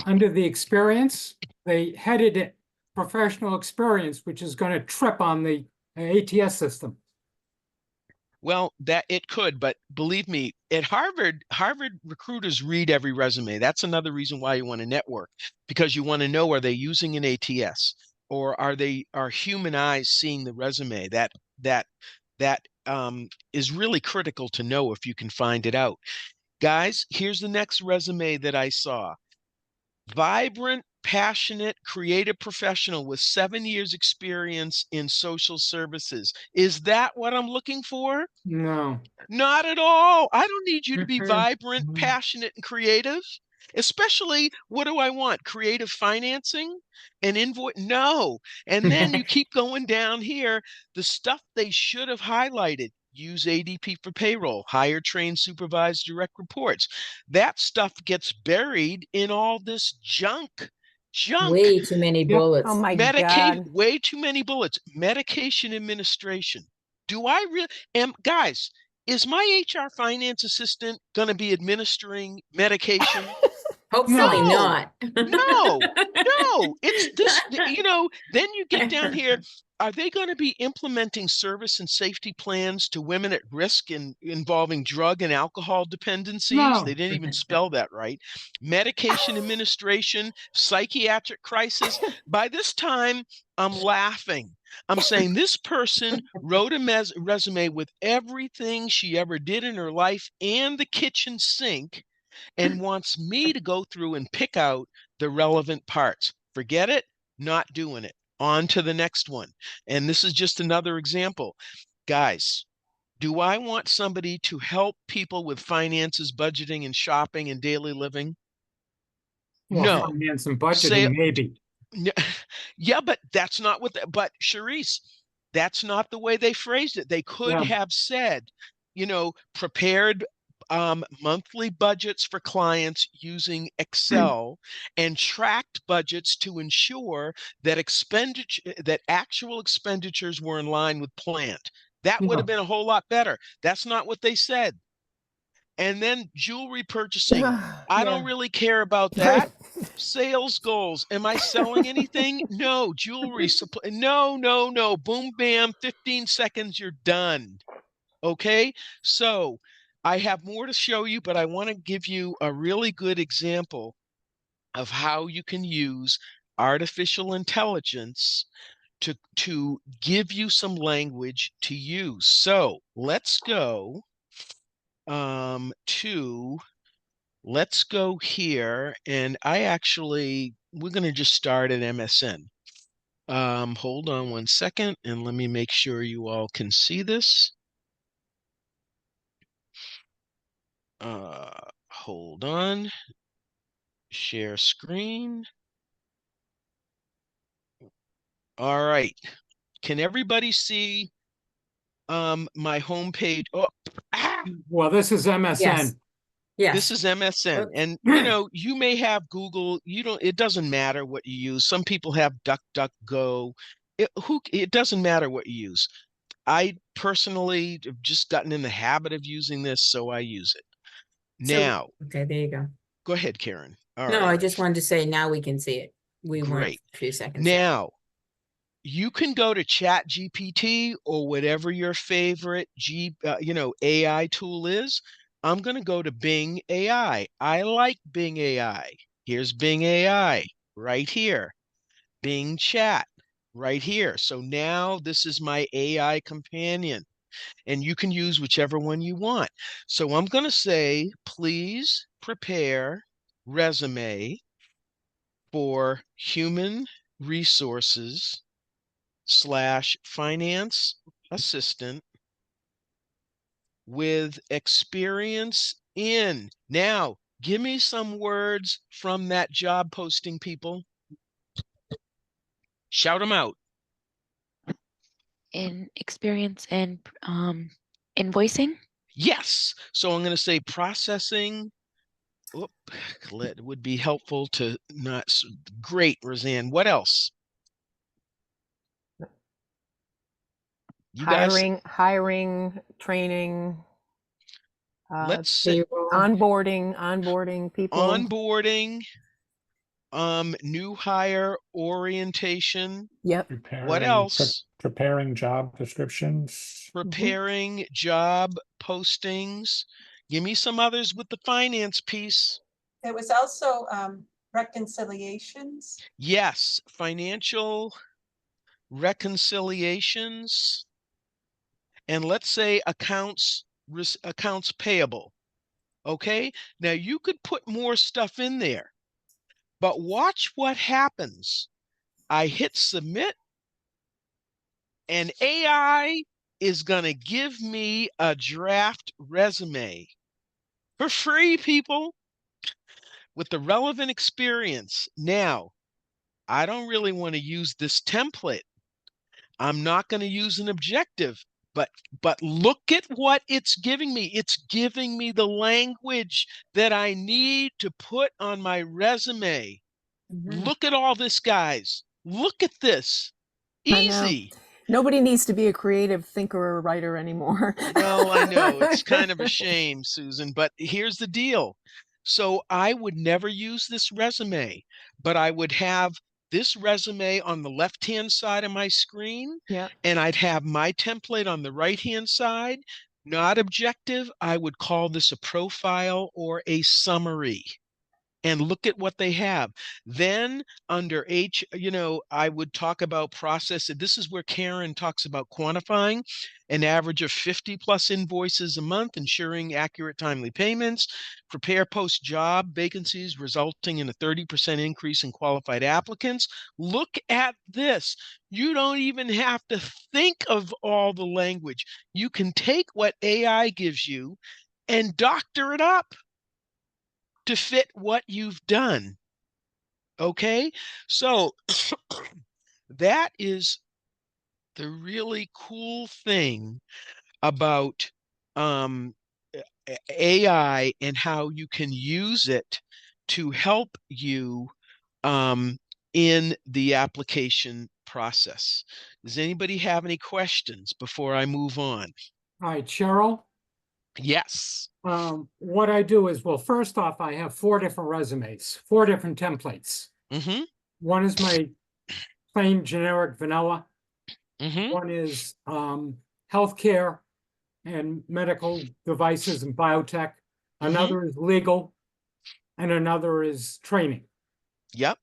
under the experience, they headed it professional experience, which is going to trip on the ATS system. Well, that it could, but believe me, at Harvard recruiters read every resume. That's another reason why you want to network, because you want to know, are they using an ATS, or are human eyes seeing the resume? That is really critical to know if you can find it out. Guys, here's the next resume that I saw. Vibrant, passionate, creative professional with 7 years experience in social services. Is that what I'm looking for? No. Not at all. I don't need you to be vibrant, passionate, and creative. Especially, what do I want? Creative financing and invoice? No. And then you keep going down here. The stuff they should have highlighted. Use ADP for payroll, hire, train, supervise, direct reports. That stuff gets buried in all this junk. Way too many bullets. Oh my God. Way too many bullets. Medication administration. Do I really guys, is my HR finance assistant going to be administering medication? Hopefully No. not. No, it's this, then you get down here, Are they going to be implementing service and safety plans to women at risk involving drug and alcohol dependencies? They No. didn't even spell that right. Medication administration, psychiatric crisis. By this time, I'm laughing. I'm saying this person wrote a resume with everything she ever did in her life and the kitchen sink and wants me to go through and pick out the relevant parts. Forget it, not doing it. On to the next one. And this is just another example. Guys, do I want somebody to help people with finances, budgeting, and shopping and daily living? Well, No. finance and Say, budgeting, maybe. yeah, but that's not what, but Charisse, that's not the way they phrased it. They could Yeah. have said, prepared monthly budgets for clients using Excel and tracked budgets to ensure that actual expenditures were in line with planned. That would have been a whole lot better. That's not what they said. And then jewelry purchasing. I don't really care about that. Sales goals. Am I selling anything? No. Jewelry supply. No. Boom, bam, 15 seconds, you're done. Okay. So I have more to show you, but I want to give you a really good example of how you can use artificial intelligence to give you some language to use. So let's go let's go here, and we're going to just start at MSN. Hold on one second, and let me make sure you all can see this. Hold on. Share screen. All right. Can everybody see my homepage? Well, this is MSN. Yes. Yes. This is MSN. Oops. And you may have Google, it doesn't matter what you use. Some people have DuckDuckGo. It doesn't matter what you use. I personally have just gotten in the habit of using this, so I use it. Now, okay, there you go. Go ahead, Karen. All No, right. I just wanted to say now we can see it. We weren't Great. a few seconds ago. Now, you can go to ChatGPT or whatever your favorite AI tool is. I'm going to go to Bing AI. I like Bing AI. Here's Bing AI right here. Bing Chat right here. So now this is my AI companion, and you can use whichever one you want. So I'm going to say, please prepare resume for human resources / finance assistant with experience in. Now, give me some words from that job posting, people. Shout them out. In experience in invoicing. Yes. So I'm going to say processing. It would be helpful to not. Great, Roseanne. What else? You guys, hiring, training, let's say onboarding people. onboarding, new hire orientation. Yep. What else? Preparing job descriptions. Preparing job postings. Give me some others with the finance piece. There was also reconciliations. Yes, financial reconciliations. And let's say accounts payable. Okay, now you could put more stuff in there, but watch what happens. I hit submit, and AI is going to give me a draft resume for free, people, with the relevant experience. Now, I don't really want to use this template. I'm not going to use an objective, but look at what it's giving me. It's giving me the language that I need to put on my resume. Look at all this, guys. Look at this. Easy. Nobody needs to be a creative thinker or writer anymore. No, I know. It's kind of a shame, Susan, but here's the deal. So I would never use this resume, but I would have this resume on the left-hand side of my screen, Yeah. and I'd have my template on the right-hand side. Not objective. I would call this a profile or a summary. And look at what they have. Then under H, I would talk about process. This is where Karen talks about quantifying an average of 50 plus invoices a month, ensuring accurate, timely payments, prepare post-job vacancies, resulting in a 30% increase in qualified applicants. Look at this. You don't even have to think of all the language. You can take what AI gives you and doctor it up to fit what you've done. Okay, so that is the really cool thing about AI and how you can use it to help you in the application process. Does anybody have any questions before I move on? All right, Cheryl. Yes. What I do is, well, first off, I have 4 different resumes, 4 different templates. Mm-hmm. One is my plain generic vanilla. Mm-hmm. One is healthcare and medical devices and biotech. Another is legal, and another is training. Yep.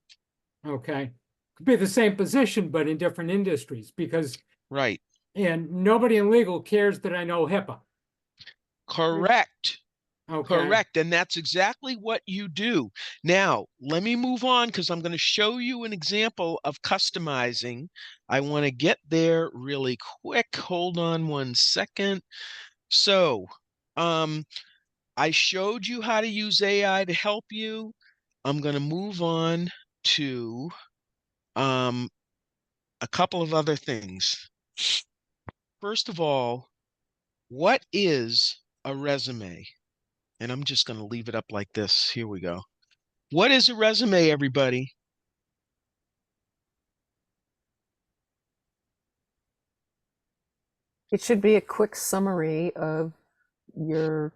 Okay. Could be the same position, but in different industries, because Right. and nobody in legal cares that I know HIPAA. Correct. Okay. Correct. And that's exactly what you do. Now, let me move on because I'm going to show you an example of customizing. I want to get there really quick. Hold on one second. So, I showed you how to use AI to help you. I'm going to move on to a couple of other things. First of all, what is a resume? And I'm just going to leave it up like this. Here we go. What is a resume, everybody? It should be a quick summary of your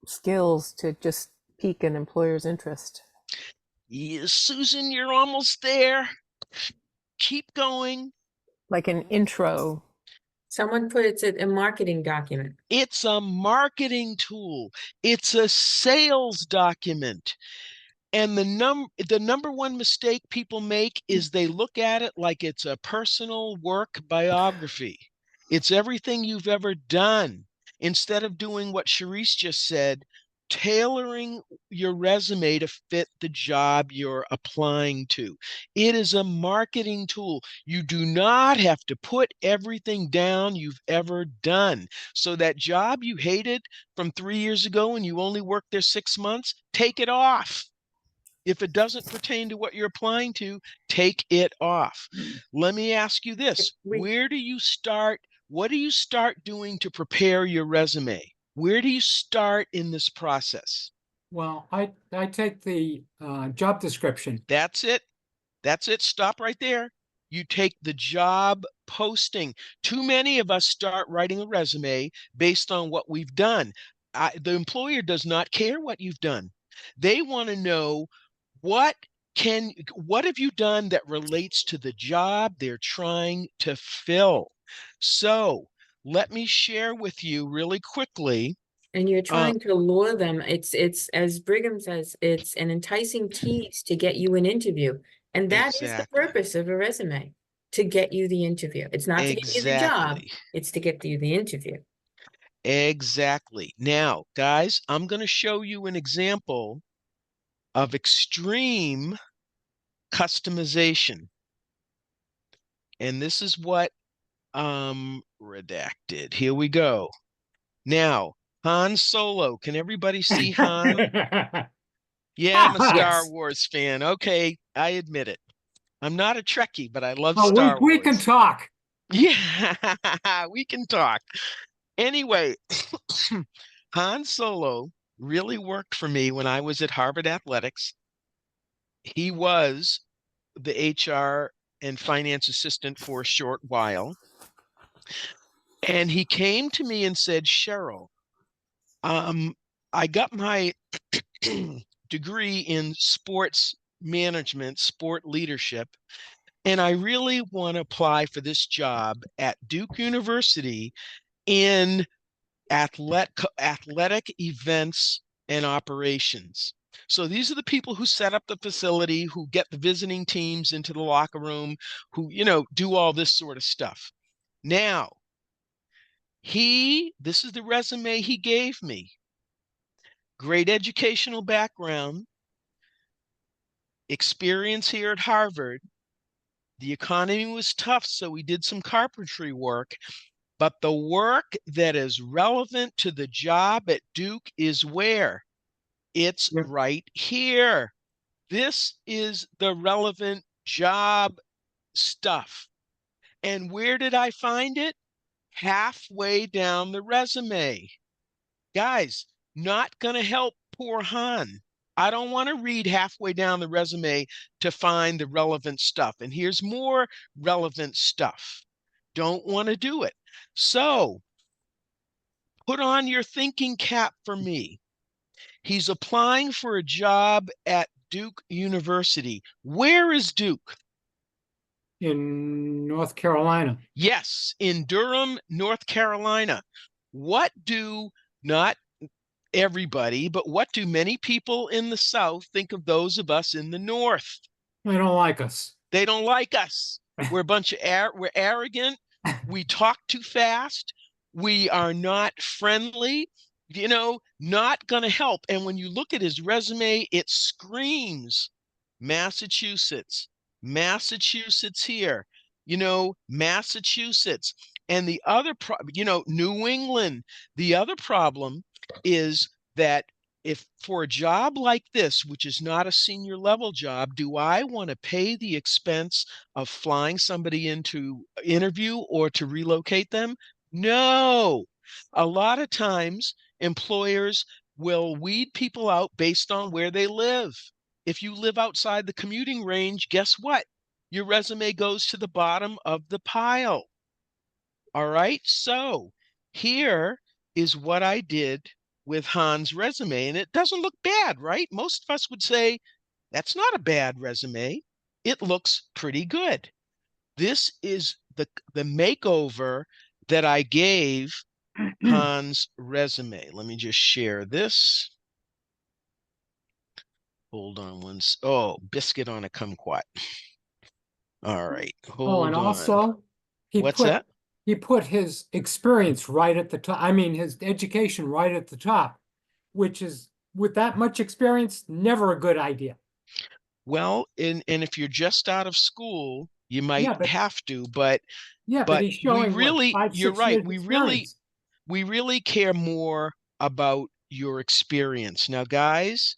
skills to just pique an employer's interest. Yeah, Susan, you're almost there. Keep going. Like an intro. Someone put it's a marketing document. It's a marketing tool. It's a sales document. And the number one mistake people make is they look at it like it's a personal work biography. It's everything you've ever done. Instead of doing what Charisse just said, tailoring your resume to fit the job you're applying to. It is a marketing tool. You do not have to put everything down you've ever done. So that job you hated from 3 years ago and you only worked there 6 months, take it off. If it doesn't pertain to what you're applying to, take it off. Let me ask you this. Where do you start? What do you start doing to prepare your resume? Where do you start in this process? Well, I take the job description. That's it. That's it. Stop right there. You take the job posting. Too many of us start writing a resume based on what we've done. The employer does not care what you've done. They want to know what have you done that relates to the job they're trying to fill. So let me share with you really quickly. And you're trying to lure them. It's as Brigham says, it's an enticing tease to get you an interview. And that is the Exactly. purpose of a resume, to get you the interview. It's not to get you the job, Exactly. it's to get you the interview. Exactly. Now, guys, I'm going to show you an example of extreme customization. And this is what redacted. Here we go. Now, Han Solo. Can everybody see Han? Yeah, I'm a Star Yes. Wars fan. Okay, I admit it. I'm not a Trekkie, but I love Oh, Star we Wars. can talk. Yeah, we can talk. Anyway, Han Solo really worked for me when I was at Harvard Athletics. He was the HR and finance assistant for a short while. And he came to me and said, Cheryl, I got my degree in sports management, sport leadership, and I really want to apply for this job at Duke University in athletic events and operations. So these are the people who set up the facility, who get the visiting teams into the locker room, who, do all this sort of stuff. Now, this is the resume he gave me. Great educational background, experience here at Harvard. The economy was tough, so he did some carpentry work. But the work that is relevant to the job at Duke is where? It's Yeah. right here. This is the relevant job stuff. And where did I find it? Halfway down the resume. Guys, not going to help poor Han. I don't want to read halfway down the resume to find the relevant stuff. And here's more relevant stuff. Don't want to do it. So put on your thinking cap for me. He's applying for a job at Duke University. Where is Duke? In North Carolina. Yes, in Durham, North Carolina. What do not everybody, but what do many people in the South think of those of us in the North? They don't like us. They don't like us. We're a bunch of we're arrogant. We talk too fast. We are not friendly, not going to help. And when you look at his resume, it screams Massachusetts, Massachusetts here, Massachusetts. And the other, New England. The other problem is that if for a job like this, which is not a senior level job, do I want to pay the expense of flying somebody into interview or to relocate them? No. A lot of times employers will weed people out based on where they live. If you live outside the commuting range, guess what? Your resume goes to the bottom of the pile. All right. So here is what I did with Han's resume, and it doesn't look bad, right? Most of us would say that's not a bad resume. It looks pretty good. This is the makeover that I gave Han's resume. Let me just share this. Hold on oh, biscuit on a kumquat. All right, hold and on. also What's that? He put his experience right at the top. I mean, his education right at the top, which is, with that much experience, never a good idea. Well, and if you're just out of school, you might Yeah, but- have to, but he's showing we really, what, 5, you're 6 right. years We experience. really care more about your experience. Now, guys,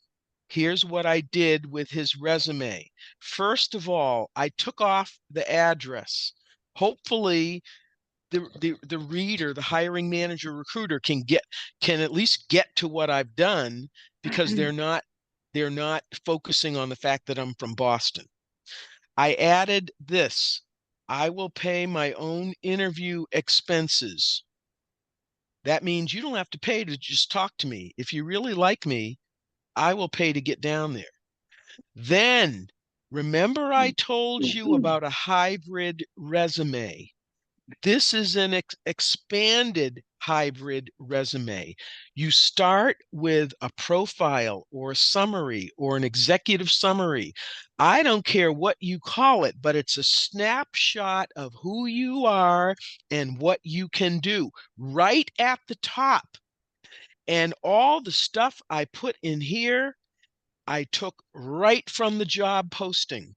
here's what I did with his resume. First of all, I took off the address. Hopefully, the reader, the hiring manager, recruiter can at least get to what I've done, because they're not focusing on the fact that I'm from Boston. I added this: I will pay my own interview expenses. That means you don't have to pay to just talk to me. If you really like me, I will pay to get down there. Then, remember I told you about a hybrid resume. This is an expanded hybrid resume. You start with a profile or a summary or an executive summary. I don't care what you call it, but it's a snapshot of who you are and what you can do right at the top. And all the stuff I put in here, I took right from the job posting.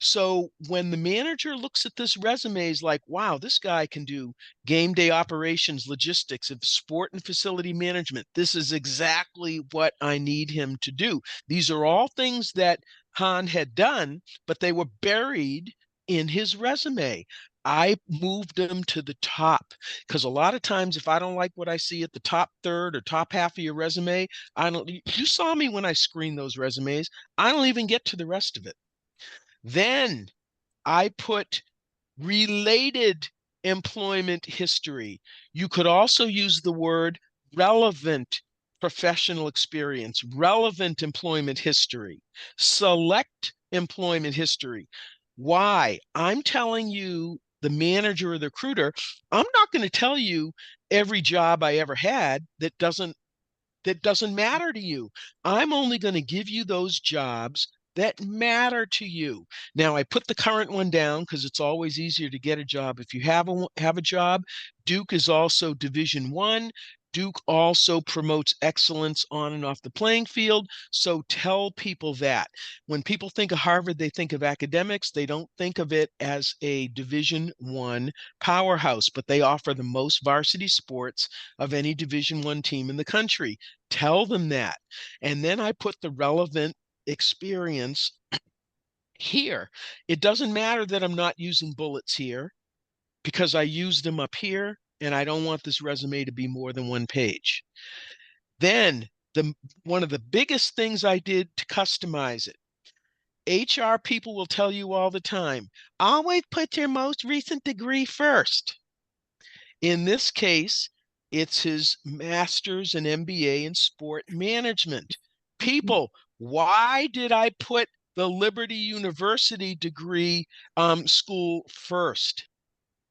So when the manager looks at this resume, is like, wow, this guy can do game day operations, logistics, of sport and facility management. This is exactly what I need him to do. These are all things that Han had done, but they were buried in his resume. I moved them to the top, because a lot of times if I don't like what I see at the top third or top half of your resume, you saw me when I screened those resumes. I don't even get to the rest of it. Then I put related employment history. You could also use the word relevant professional experience, relevant employment history, select employment history. Why? I'm telling you, the manager or the recruiter, I'm not going to tell you every job I ever had that doesn't matter to you. I'm only going to give you those jobs that matter to you. Now, I put the current one down because it's always easier to get a job if you have a job. Duke is also Division I. Duke also promotes excellence on and off the playing field. So tell people that. When people think of Harvard, they think of academics. They don't think of it as a Division I powerhouse, but they offer the most varsity sports of any Division I team in the country. Tell them that. And then I put the relevant experience here. It doesn't matter that I'm not using bullets here because I used them up here, and I don't want this resume to be more than one page. Then one of the biggest things I did to customize it, HR people will tell you all the time, always put your most recent degree first. In this case, it's his master's and MBA in sport management. People, why did I put the Liberty University degree school first?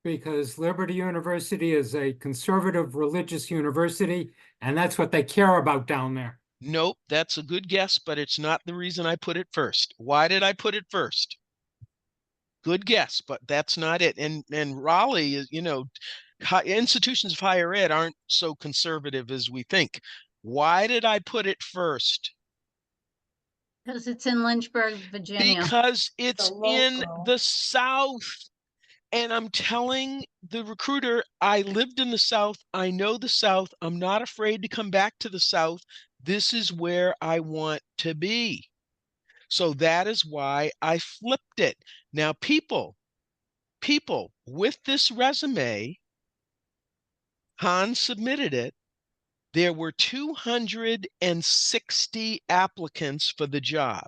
Because Liberty University is a conservative religious university, and that's what they care about down there. Nope, that's a good guess, but it's not the reason I put it first. Why did I put it first? Good guess, but that's not it. And Raleigh is, institutions of higher ed aren't so conservative as we think. Why did I put it first? Because it's in Lynchburg, Virginia. Because it's in local. the South. And I'm telling the recruiter, I lived in the South. I know the South. I'm not afraid to come back to the South. This is where I want to be. So that is why I flipped it. Now, people, with this resume, Hans submitted it. There were 260 applicants for the job.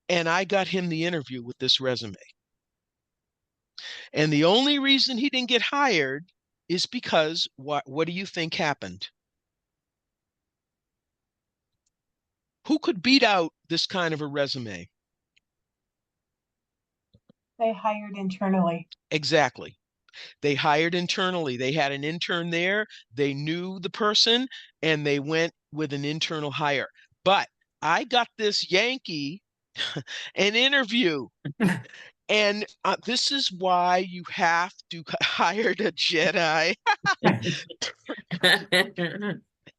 And I got him the interview with this resume. And the only reason he didn't get hired is because what do you think happened? Who could beat out this kind of a resume? They hired internally. Exactly. They hired internally. They had an intern there. They knew the person and they went with an internal hire. But I got this Yankee an interview. And this is why you have to hire a Jedi.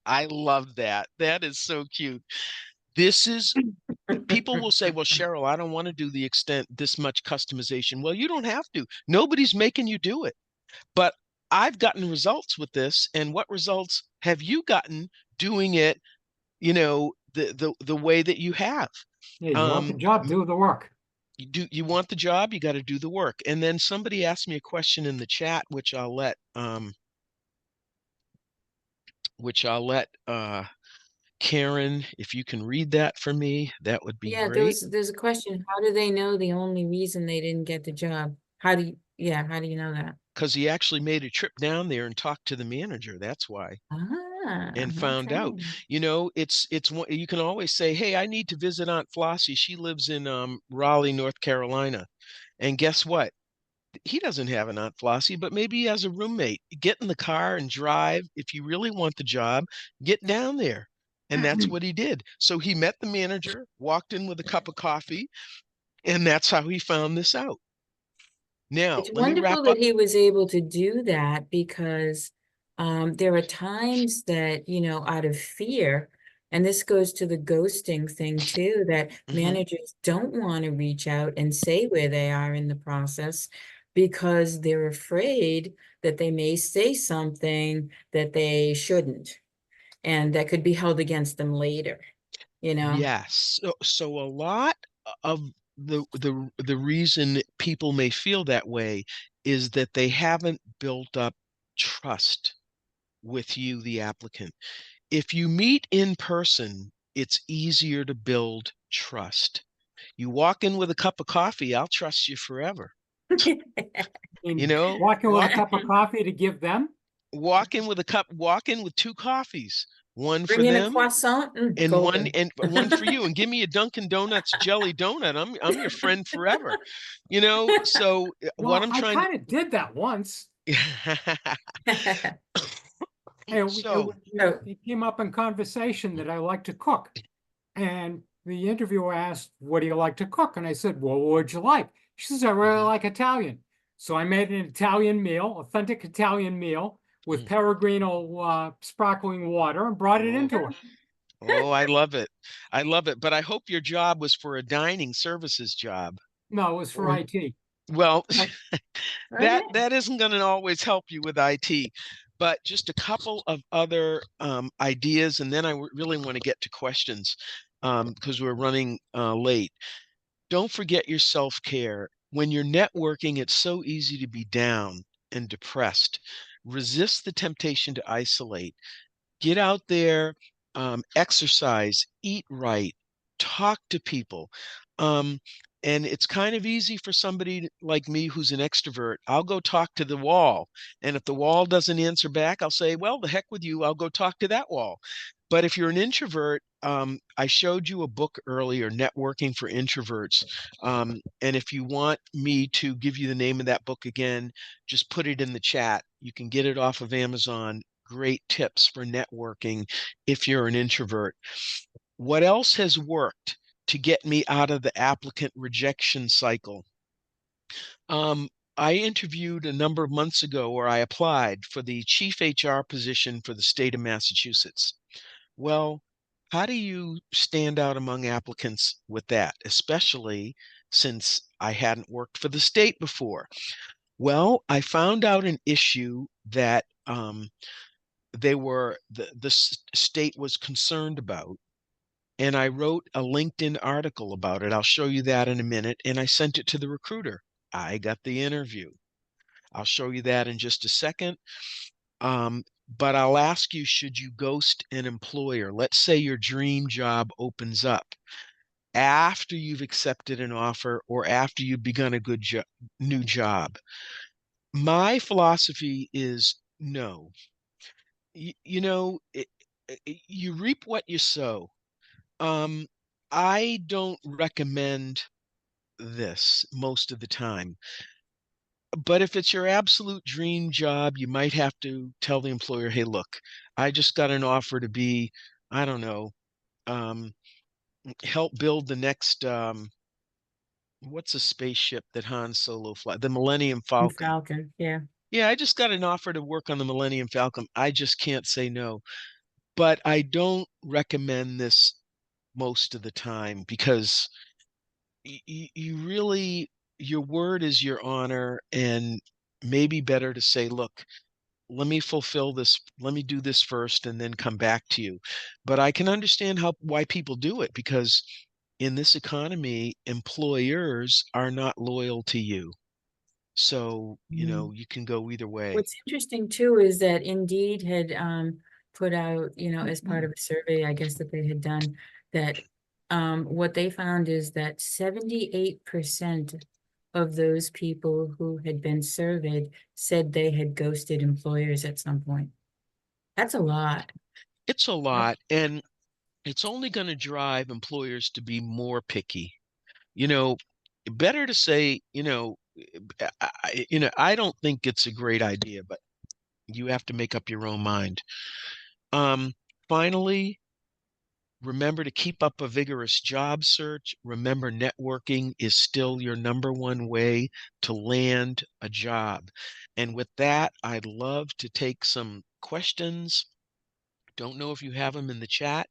I love that. That is so cute. This is, people will say, well, Cheryl, I don't want to do this much customization. Well, you don't have to. Nobody's making you do it. But I've gotten results with this. And what results have you gotten doing it, the way that you have? Yeah, you want the job, do the work. You want the job, you got to do the work. And then somebody asked me a question in the chat, which I'll let Karen, if you can read that for me, that would be great. There's a question. How do they know the only reason they didn't get the job? How do you know that? Because he actually made a trip down there and talked to the manager. That's why. And found out, it's you can always say, hey, I need to visit Aunt Flossie. She lives in Raleigh, North Carolina. And guess what? He doesn't have an Aunt Flossie, but maybe he has a roommate. Get in the car and drive. If you really want the job, get down there. And that's what he did. So he met the manager, walked in with a cup of coffee, and that's how he found this out. Now, It's let me wrap wonderful up. that he was able to do that because there are times that, out of fear, and this goes to the ghosting thing too, that managers don't want to reach out and say where they are in the process because they're afraid that they may say something that they shouldn't, and that could be held against them later, Yes. So a lot of the reason people may feel that way is that they haven't built up trust with you, the applicant. If you meet in person, it's easier to build trust. You walk in with a cup of coffee, I'll trust you forever. Walking with a cup of coffee to give them? Walk in with 2 coffees. One for Bring in a them croissant, and golden. one for you, and give me a Dunkin' Donuts jelly donut. I'm your friend forever. So what Well, I'm I trying kind of did that once. to And so it came up in conversation that I like to cook. And the interviewer asked, what do you like to cook? And I said, well, what would you like? She says, I really Mhm. like Italian. So I made an Italian meal, authentic Italian meal with Mm. Peregrino sparkling water and brought it Oh, into her. oh, I love it. I love it. But I hope your job was for a dining services job. No, it was for Or IT. well, Okay. that isn't going to always help you with IT. But just a couple of other ideas, and then I really want to get to questions because we're running late. Don't forget your self-care. When you're networking, it's so easy to be down and depressed. Resist the temptation to isolate. Get out there, exercise, eat right, talk to people. Um, and it's kind of easy for somebody like me who's an extrovert. I'll go talk to the wall. And if the wall doesn't answer back, I'll say, well, the heck with you. I'll go talk to that wall. But if you're an introvert, I showed you a book earlier, Networking for Introverts. And if you want me to give you the name of that book again, just put it in the chat. You can get it off of Amazon. Great tips for networking if you're an introvert. What else has worked to get me out of the applicant rejection cycle? Um, I interviewed a number of months ago, or I applied for the chief HR position for the state of Massachusetts. Well, how do you stand out among applicants with that, especially since I hadn't worked for the state before? Well, I found out an issue that the state was concerned about, and I wrote a LinkedIn article about it. I'll show you that in a minute, and I sent it to the recruiter. I got the interview. I'll show you that in just a second. But I'll ask you, should you ghost an employer? Let's say your dream job opens up after you've accepted an offer or after you've begun a new job. My philosophy is no. You reap what you sow. Um, I don't recommend this most of the time. But if it's your absolute dream job, you might have to tell the employer, hey, look, I just got an offer to be, I don't know, um, help build the next, what's a spaceship that Han Solo fly? The Millennium Falcon. Falcon, yeah. Yeah, I just got an offer to work on the Millennium Falcon. I just can't say no. But I don't recommend this most of the time because you really, your word is your honor, and maybe better to say, look, let me fulfill this, let me do this first and then come back to you. But I can understand why people do it, because in this economy, employers are not loyal to you. So, you can go either way. What's interesting too is that Indeed had put out, as part of a survey, I guess that they had done, that what they found is that 78% of those people who had been surveyed said they had ghosted employers at some point. That's a lot. It's a lot, and it's only going to drive employers to be more picky. You know, better to say, I don't think it's a great idea, but you have to make up your own mind. Finally, remember to keep up a vigorous job search. Remember, networking is still your number one way to land a job. And with that, I'd love to take some questions. Don't know if you have them in the chat.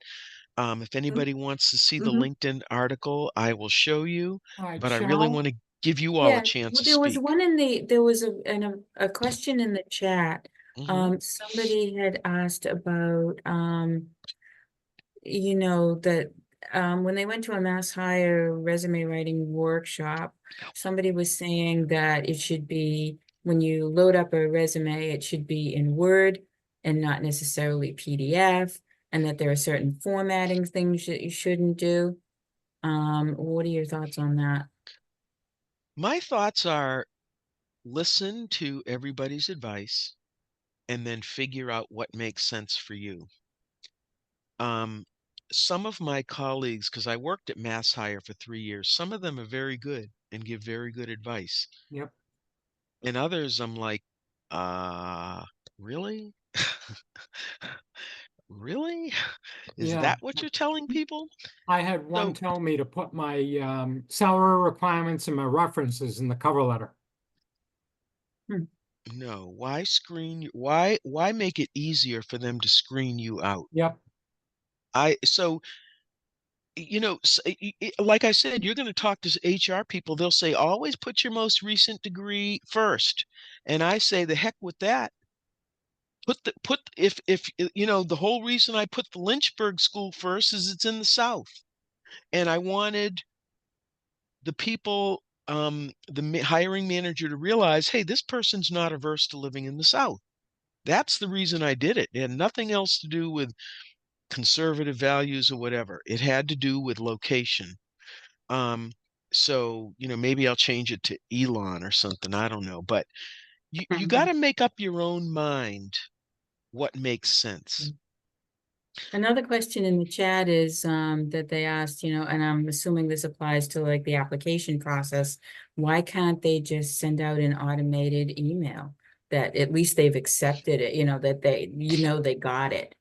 If anybody wants to see the Mhm. LinkedIn article, I will show you, All right, but I really Cheryl, want to give you all a Yeah, chance well, to there was speak. one a question in the chat. Mhm. Somebody had asked about, that when they went to a mass hire resume writing workshop, somebody was saying that it should be, when you load up a resume, it should be in Word and not necessarily PDF, and that there are certain formatting things that you shouldn't do. What are your thoughts on that? My thoughts are, listen to everybody's advice and then figure out what makes sense for you. some of my colleagues, because I worked at Mass Hire for 3 years, some of them are very good and give very good advice. Yep. And others, I'm like, really? Really? Is Yeah. that what you're telling people? I had one So, tell me to put my salary requirements and my references in the cover letter. no, why screen you? Why make it easier for them to screen you out? Yep. So like I said, you're going to talk to HR people. They'll say, always put your most recent degree first. And I say, the heck with that. If the whole reason I put the Lynchburg school first is it's in the South. And I wanted the people, hiring manager to realize, hey, this person's not averse to living in the South. That's the reason I did it. It had nothing else to do with conservative values or whatever. It had to do with location. So, maybe I'll change it to Elon or something. I don't know. But you got to make up your own mind what makes sense. Another question in the chat is that they asked, and I'm assuming this applies to like the application process. Why can't they just send out an automated email that at least they've accepted it, that they got it?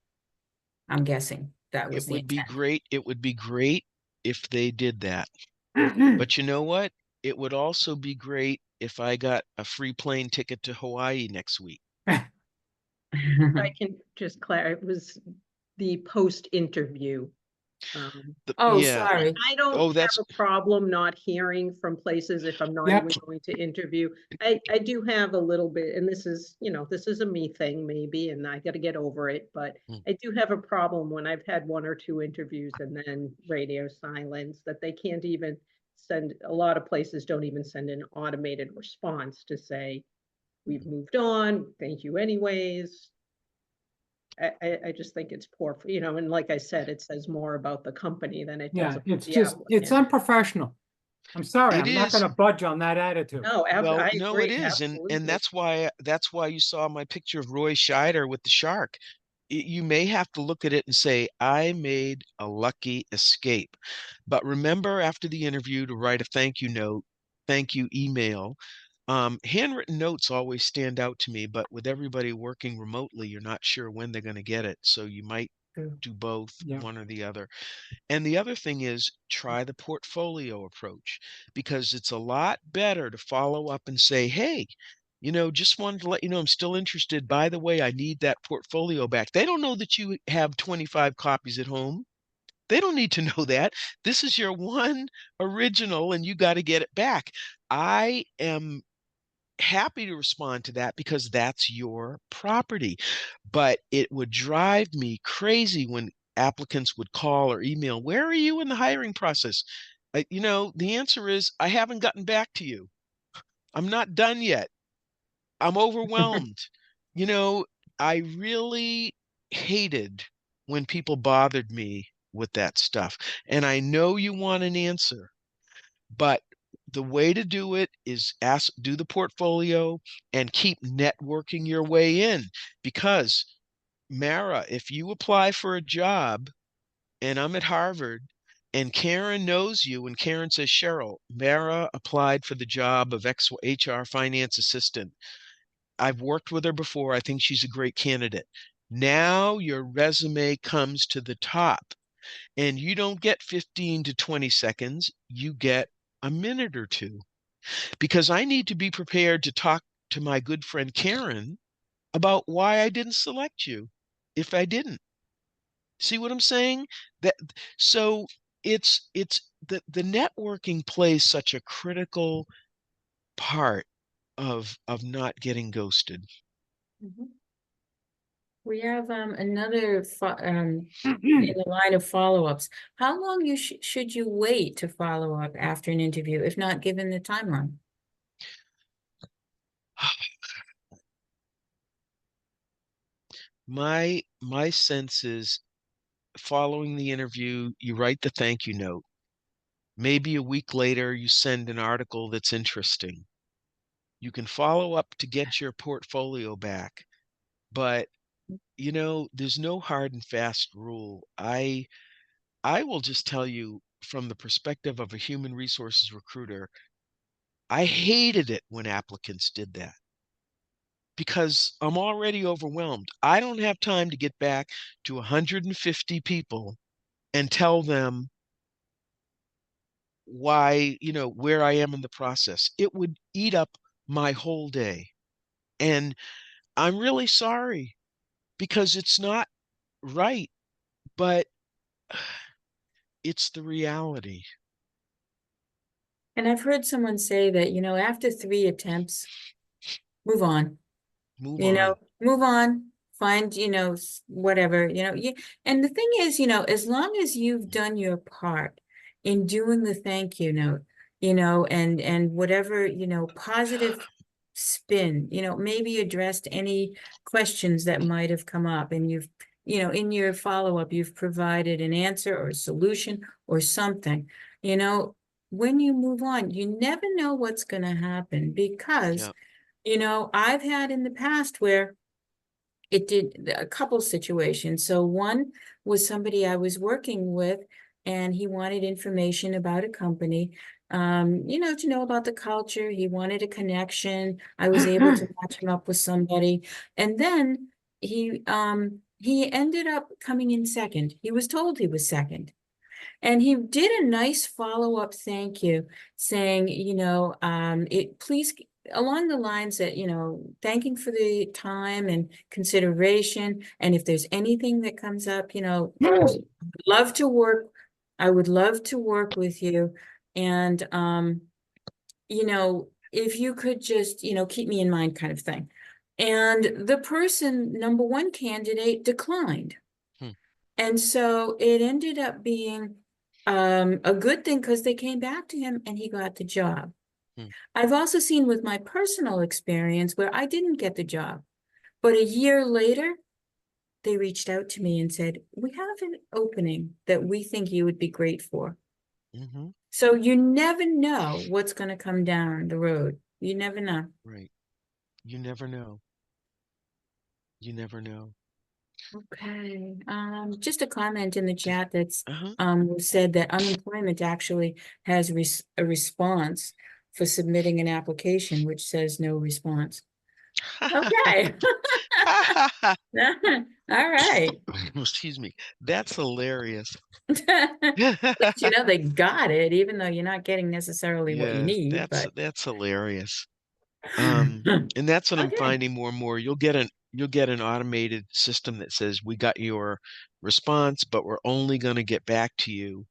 I'm guessing that was It the would be intent. great. It would be great if they did that. But you know what? It would also be great if I got a free plane ticket to Hawaii next week. I can just clarify, it was the post-interview. Oh, Yeah. sorry. I don't Oh, have that's a problem not hearing from places if I'm not Yep. even going to interview. I do have a little bit, and this is a me thing maybe, and I got to get over it, but Mm. I do have a problem when I've had 1 or 2 interviews and then radio silence that they can't even send, a lot of places don't even send an automated response to say, we've moved on, thank you anyways. I just think it's poor, and like I said, it says more about the company than it does Yeah, about it's the just, it's applicant. unprofessional. I'm sorry, It I'm not is. gonna budge on that attitude. No, Well, I no, agree, it is. And absolutely. that's why you saw my picture of Roy Scheider with the shark. You may have to look at it and say, I made a lucky escape. But remember after the interview to write a thank you note, thank you email. Handwritten notes always stand out to me, but with everybody working remotely, you're not sure when they're going to get it. So you might True. do both, Yeah. one or the other. And the other thing is try the portfolio approach, because it's a lot better to follow up and say, hey, just wanted to let you know I'm still interested. By the way, I need that portfolio back. They don't know that you have 25 copies at home. They don't need to know that. This is your one original and you got to get it back. I am happy to respond to that because that's your property. But it would drive me crazy when applicants would call or email, where are you in the hiring process? The answer is, I haven't gotten back to you. I'm not done yet. I'm overwhelmed. You know, I really hated when people bothered me with that stuff. And I know you want an answer, but the way to do it is do the portfolio and keep networking your way in. Because Mara, if you apply for a job and I'm at Harvard and Karen knows you and Karen says, Cheryl, Mara applied for the job of HR finance assistant. I've worked with her before. I think she's a great candidate. Now your resume comes to the top and you don't get 15 to 20 seconds. You get a minute or two, because I need to be prepared to talk to my good friend Karen about why I didn't select you if I didn't. See what I'm saying? So it's the networking plays such a critical part of not getting ghosted. Mhm. We have another in the line of follow-ups. How long should you wait to follow up after an interview, if not given the timeline? My sense is following the interview, you write the thank you note. Maybe a week later, you send an article that's interesting. You can follow up to get your portfolio back, but you know, there's no hard and fast rule. I will just tell you from the perspective of a human resources recruiter, I hated it when applicants did that because I'm already overwhelmed. I don't have time to get back to 150 people and tell them why, you know, where I am in the process. It would eat up my whole day. And I'm really sorry because it's not right, but it's the reality. And I've heard someone say that, after 3 attempts, move on. Move on. Move on, find, whatever, and the thing is, as long as you've done your part in doing the thank you note, and whatever, positive spin, maybe addressed any questions that might have come up and you've, in your follow-up, you've provided an answer or a solution or something, when you move on, you never know what's going to happen because I've had in the past where it did a couple situations. So one was somebody I was working with, and he wanted information about a company, to know about the culture. He wanted a connection. I was able to match him up with somebody. And then he ended up coming in second. He was told he was second. And he did a nice follow-up thank you, saying, please, along the lines that, thanking for the time and consideration. And if there's anything that comes up, love to work. I would love to work with you. And, if you could just, keep me in mind kind of thing. And the person, number one candidate, declined. And so it ended up being a good thing because they came back to him and he got the job. I've also seen with my personal experience where I didn't get the job, but a year later, they reached out to me and said, we have an opening that we think you would be great for. So you never know what's going to come down the road. You never know. Right. You never know. You never know. Okay. Just a comment in the chat that's Uh-huh. said that unemployment actually has a response for submitting an application, which says no response. Okay. All right. Excuse me. That's hilarious. But they got it, even though you're not getting necessarily what you Yes, need, but that's hilarious. And that's what I'm okay. finding more and more. You'll get an automated system that says we got your response, but we're only going to get back to you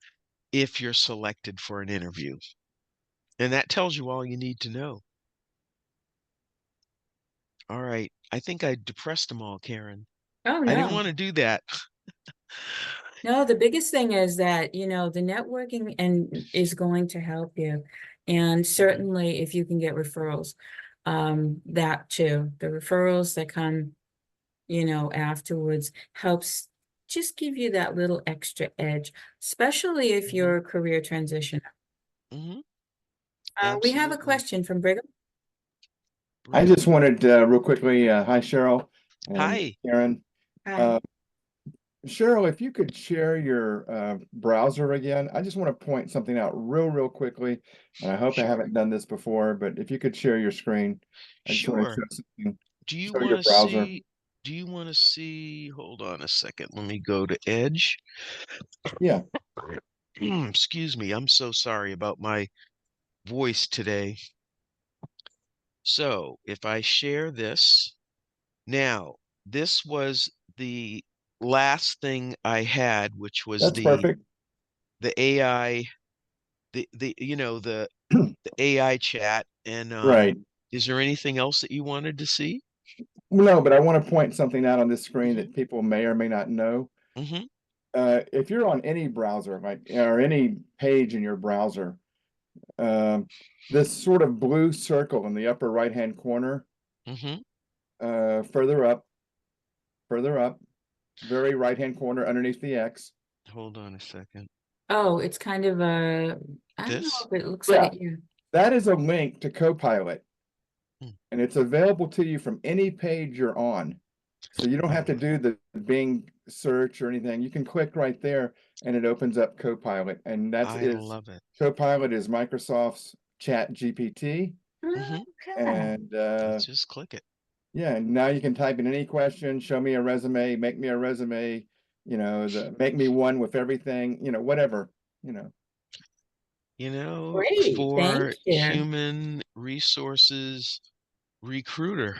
if you're selected for an interview. And that tells you all you need to know. All right. I think I depressed them all, Karen. Oh, I didn't no. want to do that. No, the biggest thing is that, the networking is going to help you. And certainly if you can get referrals, that too, the referrals that come, afterwards helps just give you that little extra edge, especially if you're a career transitioner. We have a Absolutely. question from Brigham. I just wanted real quickly, hi Cheryl and Hi. Karen. Hi. Cheryl, if you could share your browser again, I just want to point something out real quickly. And I hope I Sure. haven't done this before, but if you could share your screen, I just want to Sure. show something. Do you Show want your to browser. see, hold on a second. Let me go to Edge. Yeah. Excuse me. I'm so sorry about my voice today. So if I share this, now this was the last thing I had, which was That's perfect. the AI, the AI chat. And Right. is there anything else that you wanted to see? No, but I want to point something out on this screen that people may or may not know. If you're on any browser, like or any page in your browser, this sort of blue circle in the upper right-hand corner, further up, very right-hand corner underneath the X. Hold on a second. Oh, it's kind of I don't know This? if it looks Yeah. like it. Yeah. That is a link to Copilot, and it's available to you from any page you're on. So you don't have to do the Bing search or anything. You can click right there and it opens up Copilot. And I love it. Copilot is Microsoft's Chat GPT. Mhm. Okay. And Just click it. yeah, and now you can type in any question, show me a resume, make me a resume, make me one with everything, whatever, Great, thank For you. human resources recruiter.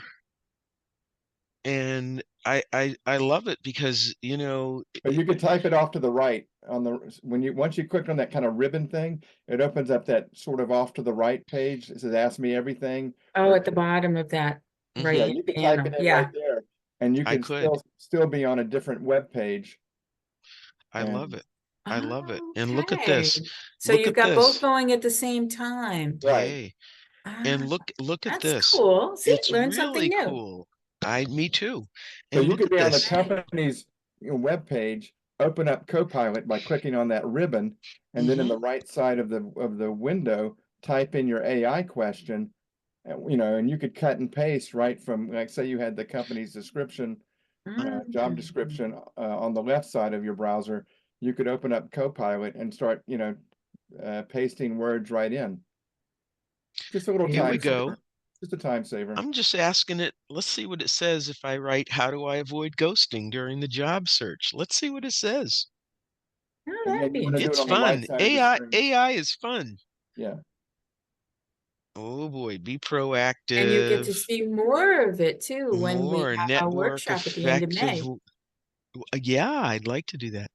And I love it because, But you could type it off to the right on once you click on that kind of ribbon thing, it opens up that sort of off to the right page. It says ask me everything. Oh, at the bottom of that, right? Yeah, you can type panel. it in Yeah. right there and you I can could. still be on a different web page. I love And it. I love it. And look at this. Okay. So Look you've at got both this. going at the same time. right. Hey, Ah, and look at that's this. cool. See, It's learn something really new. cool. Me too. So And you look could at be on the this. company's web page, open up Copilot by clicking on that ribbon, and then in the right side of the window, type in your AI question, and you could cut and paste right from, like, say you had the company's description, job Mm. description on the left side of your browser, you could open up Copilot and start, pasting words right in. Just a little Here we time go. saver. Just a time saver. I'm just asking it. Let's see what it says if I write, how do I avoid ghosting during the job search? Let's see what it says. Oh, Again, that'd you be want to do it It's on the interesting. right fun. side of the screen. AI is fun. Yeah. Oh boy, be And you get proactive. to see more of it too when we More have our network workshop at the end of effective. May. Yeah, I'd like to do that.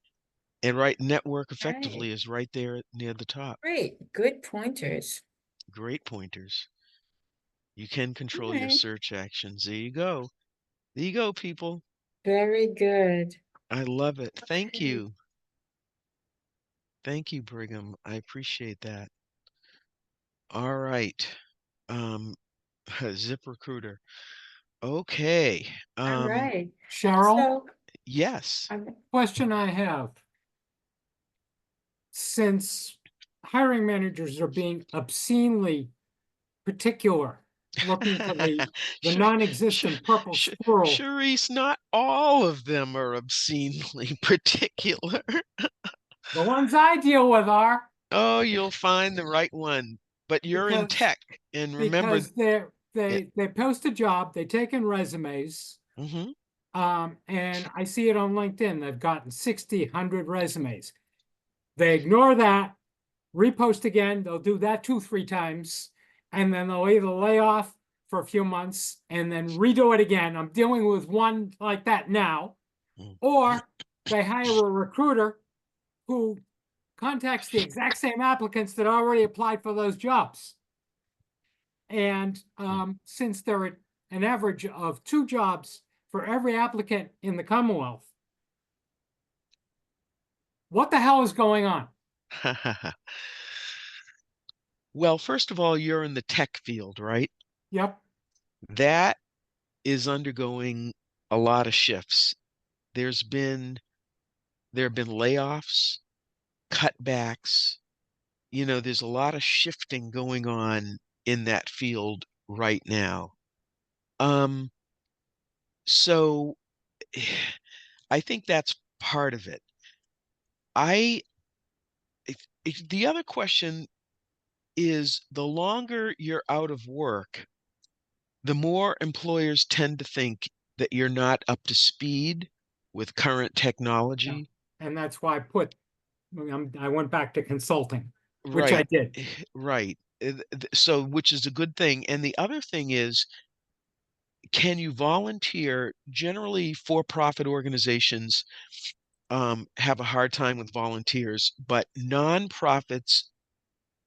And network Right. effectively is right there near the top. Great, good pointers. Great pointers. You can control your Okay. search actions. There you go. There you go, people. Very good. I love it. Thank Okay. you. Thank you, Brigham. I appreciate that. All right. ZipRecruiter. Okay. All right. Cheryl, So, Yes. question I have. Since hiring managers are being obscenely particular, looking for the non-existent purple squirrel. Charisse, not all of them are obscenely particular. The ones I deal with are. Oh, you'll find the right one. But you're in Because- tech, and remember. Because they post a job, they take in resumes, Mhm. and I see it on LinkedIn. They've gotten 60, 100 resumes. They ignore that, repost again. They'll do that 2-3 times, and then they'll either lay off for a few months and then redo it again. I'm dealing with one like that now. Or they hire a recruiter who contacts the exact same applicants that already applied for those jobs. And since there are an average of 2 jobs for every applicant in the Commonwealth, what the hell is going on? Well, first of all, you're in the tech field, right? Yep. That is undergoing a lot of shifts. There have been layoffs, cutbacks. There's a lot of shifting going on in that field right now. So I think that's part of it. The other question is, the longer you're out of work, the more employers tend to think that you're not up to speed with current technology. And that's why I went back to consulting, which I Right. did. Right. So, which is a good thing. And the other thing is, can you volunteer? Generally, for-profit organizations have a hard time with volunteers, but nonprofits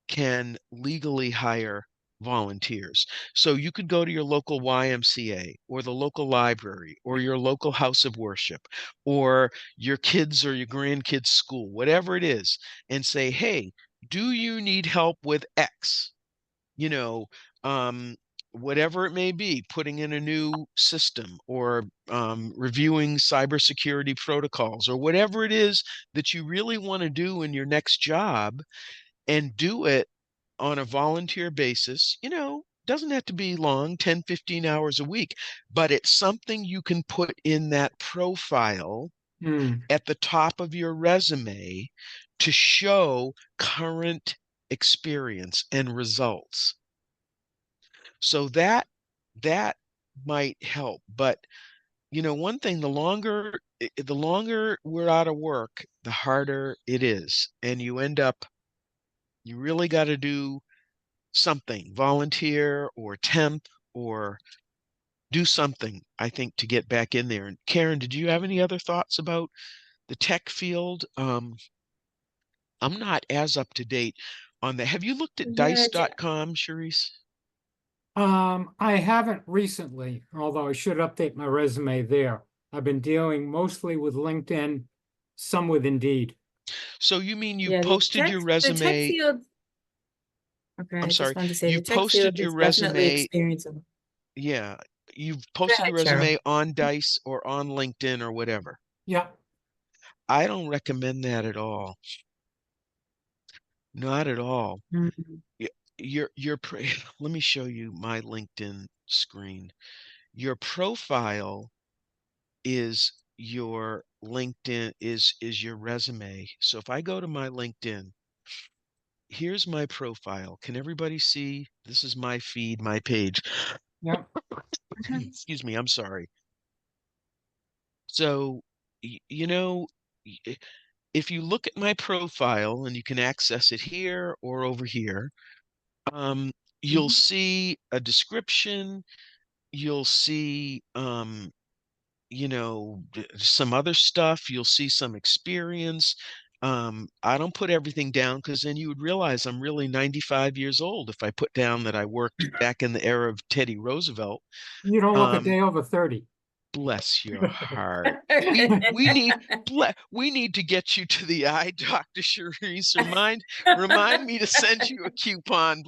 can legally hire volunteers. So you could go to your local YMCA or the local library or your local house of worship or your kids or your grandkids' school, whatever it is, and say, hey, do you need help with X? Whatever it may be, putting in a new system or reviewing cybersecurity protocols or whatever it is that you really want to do in your next job, and do it on a volunteer basis. doesn't have to be long, 10, 15 hours a week, but it's something you can put in that profile at the top of your resume to show current experience and results. So that might help. But one thing, the longer we're out of work, the harder it is. And you really got to do something, volunteer or temp or do something, I think, to get back in there. And Karen, did you have any other thoughts about the tech field? I'm not as up to date on that. Have you looked at Yeah, dice.com, Charisse? I haven't recently, although I should update my resume there. I've been dealing mostly with LinkedIn, some with Indeed. So you mean you yeah, posted your the tech resume? field. Okay, I I'm just sorry. wanted to say the You tech posted field your is definitely resume. experiencing. Yeah. You've Go posted your ahead, Cheryl. resume on Dice or on LinkedIn or whatever. Yeah. I don't recommend that at all. Not at all. Mhm. Let me show you my LinkedIn screen. Your profile is your LinkedIn is your resume. So if I go to my LinkedIn, here's my profile. Can everybody see? This is my feed, my page. Yeah. Excuse me, I'm sorry. So, y- if you look at my profile, and you can access it here or over here, you'll see a description, you'll see some other stuff, you'll see some experience. I don't put everything down because then you would realize I'm really 95 years old if I put down that I worked back in the era of Teddy Roosevelt. You don't look a day over 30. Bless your heart. We need to get you to the eye doctor, Charisse. Remind me to send you a coupon.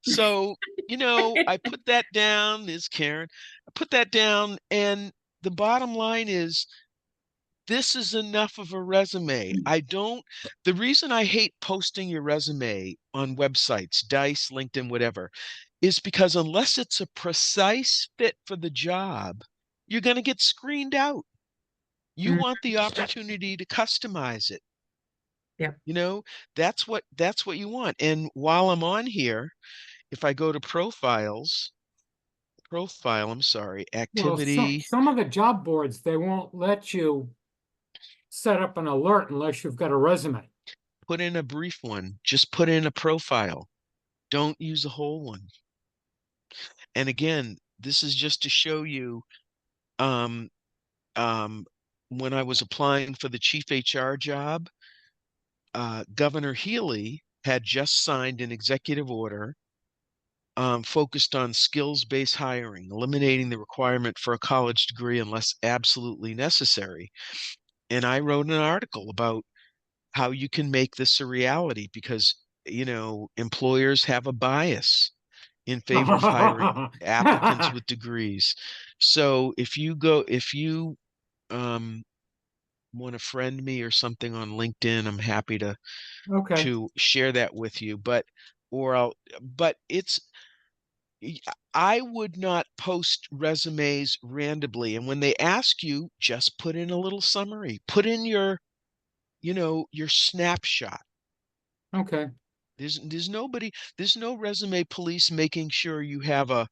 So, I put that down, Ms. Karen. I put that down, and the bottom line is this is enough of a resume. The reason I hate posting your resume on websites, Dice, LinkedIn, whatever, is because unless it's a precise fit for the job, you're going to get screened out. You Mm. want the opportunity to customize it. Yep. That's what you want. And while I'm on here, if I go to I'm sorry, Well, activity, some of the job boards, they won't let you set up an alert unless you've got a resume. put in a brief one, just put in a profile. Don't use a whole one. And again, this is just to show you, um, when I was applying for the chief HR job, Governor Healy had just signed an executive order focused on skills-based hiring, eliminating the requirement for a college degree unless absolutely necessary. And I wrote an article about how you can make this a reality because, employers have a bias in favor of hiring applicants with degrees. So if you want to friend me or something on LinkedIn, I'm happy to Okay. share that with you. But I would not post resumes randomly. And when they ask you, just put in a little summary. Put in your snapshot. Okay. There's no resume police making sure you have a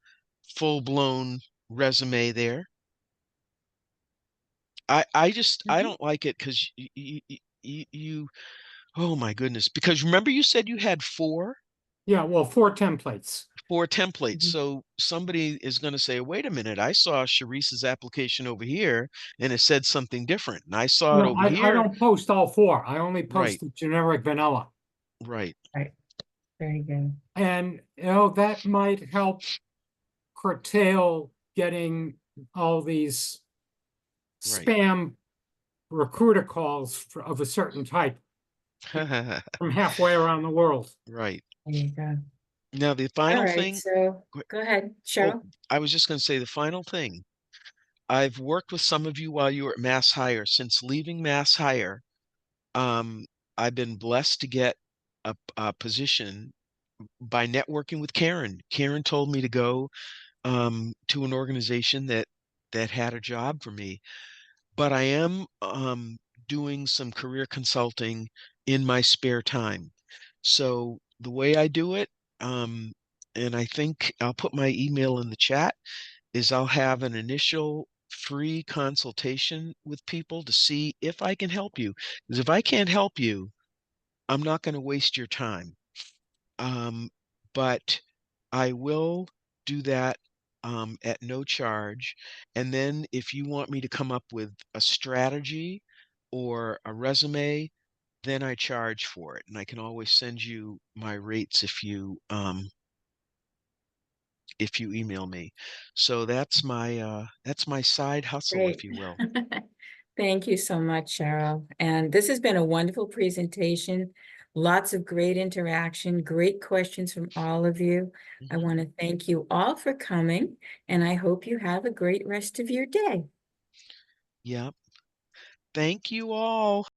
full-blown resume there. I don't like it because you oh my goodness, because remember you said you had four Yeah, well, 4 templates. templates. So somebody is going to say, wait a minute, I saw Charisse's application over here and it said something different. And I saw it No, over I here. don't post all 4. I only post Right. the generic vanilla. Right. Right. Very good. And, that might help curtail getting all these Right. spam recruiter calls of a certain type from halfway around the world. Right. There you go. Now, the All final right, thing, so go ahead, Cheryl. I was just going to say the final thing. I've worked with some of you while you were at Mass Hire. Since leaving Mass Hire, I've been blessed to get a position by networking with Karen. Karen told me to go to an organization that had a job for me. But I am doing some career consulting in my spare time. So the way I do it, and I think I'll put my email in the chat, is I'll have an initial free consultation with people to see if I can help you. Because if I can't help you, I'm not going to waste your time. But I will do that at no charge. And then if you want me to come up with a strategy or a resume, then I charge for it. And I can always send you my rates if you email me. So that's my side hustle, Great. if you will. Thank you so much, Cheryl. And this has been a wonderful presentation. Lots of great interaction, great questions from all of you. I Mhm. want to thank you all for coming, and I hope you have a great rest of your day. Yep. Thank you all.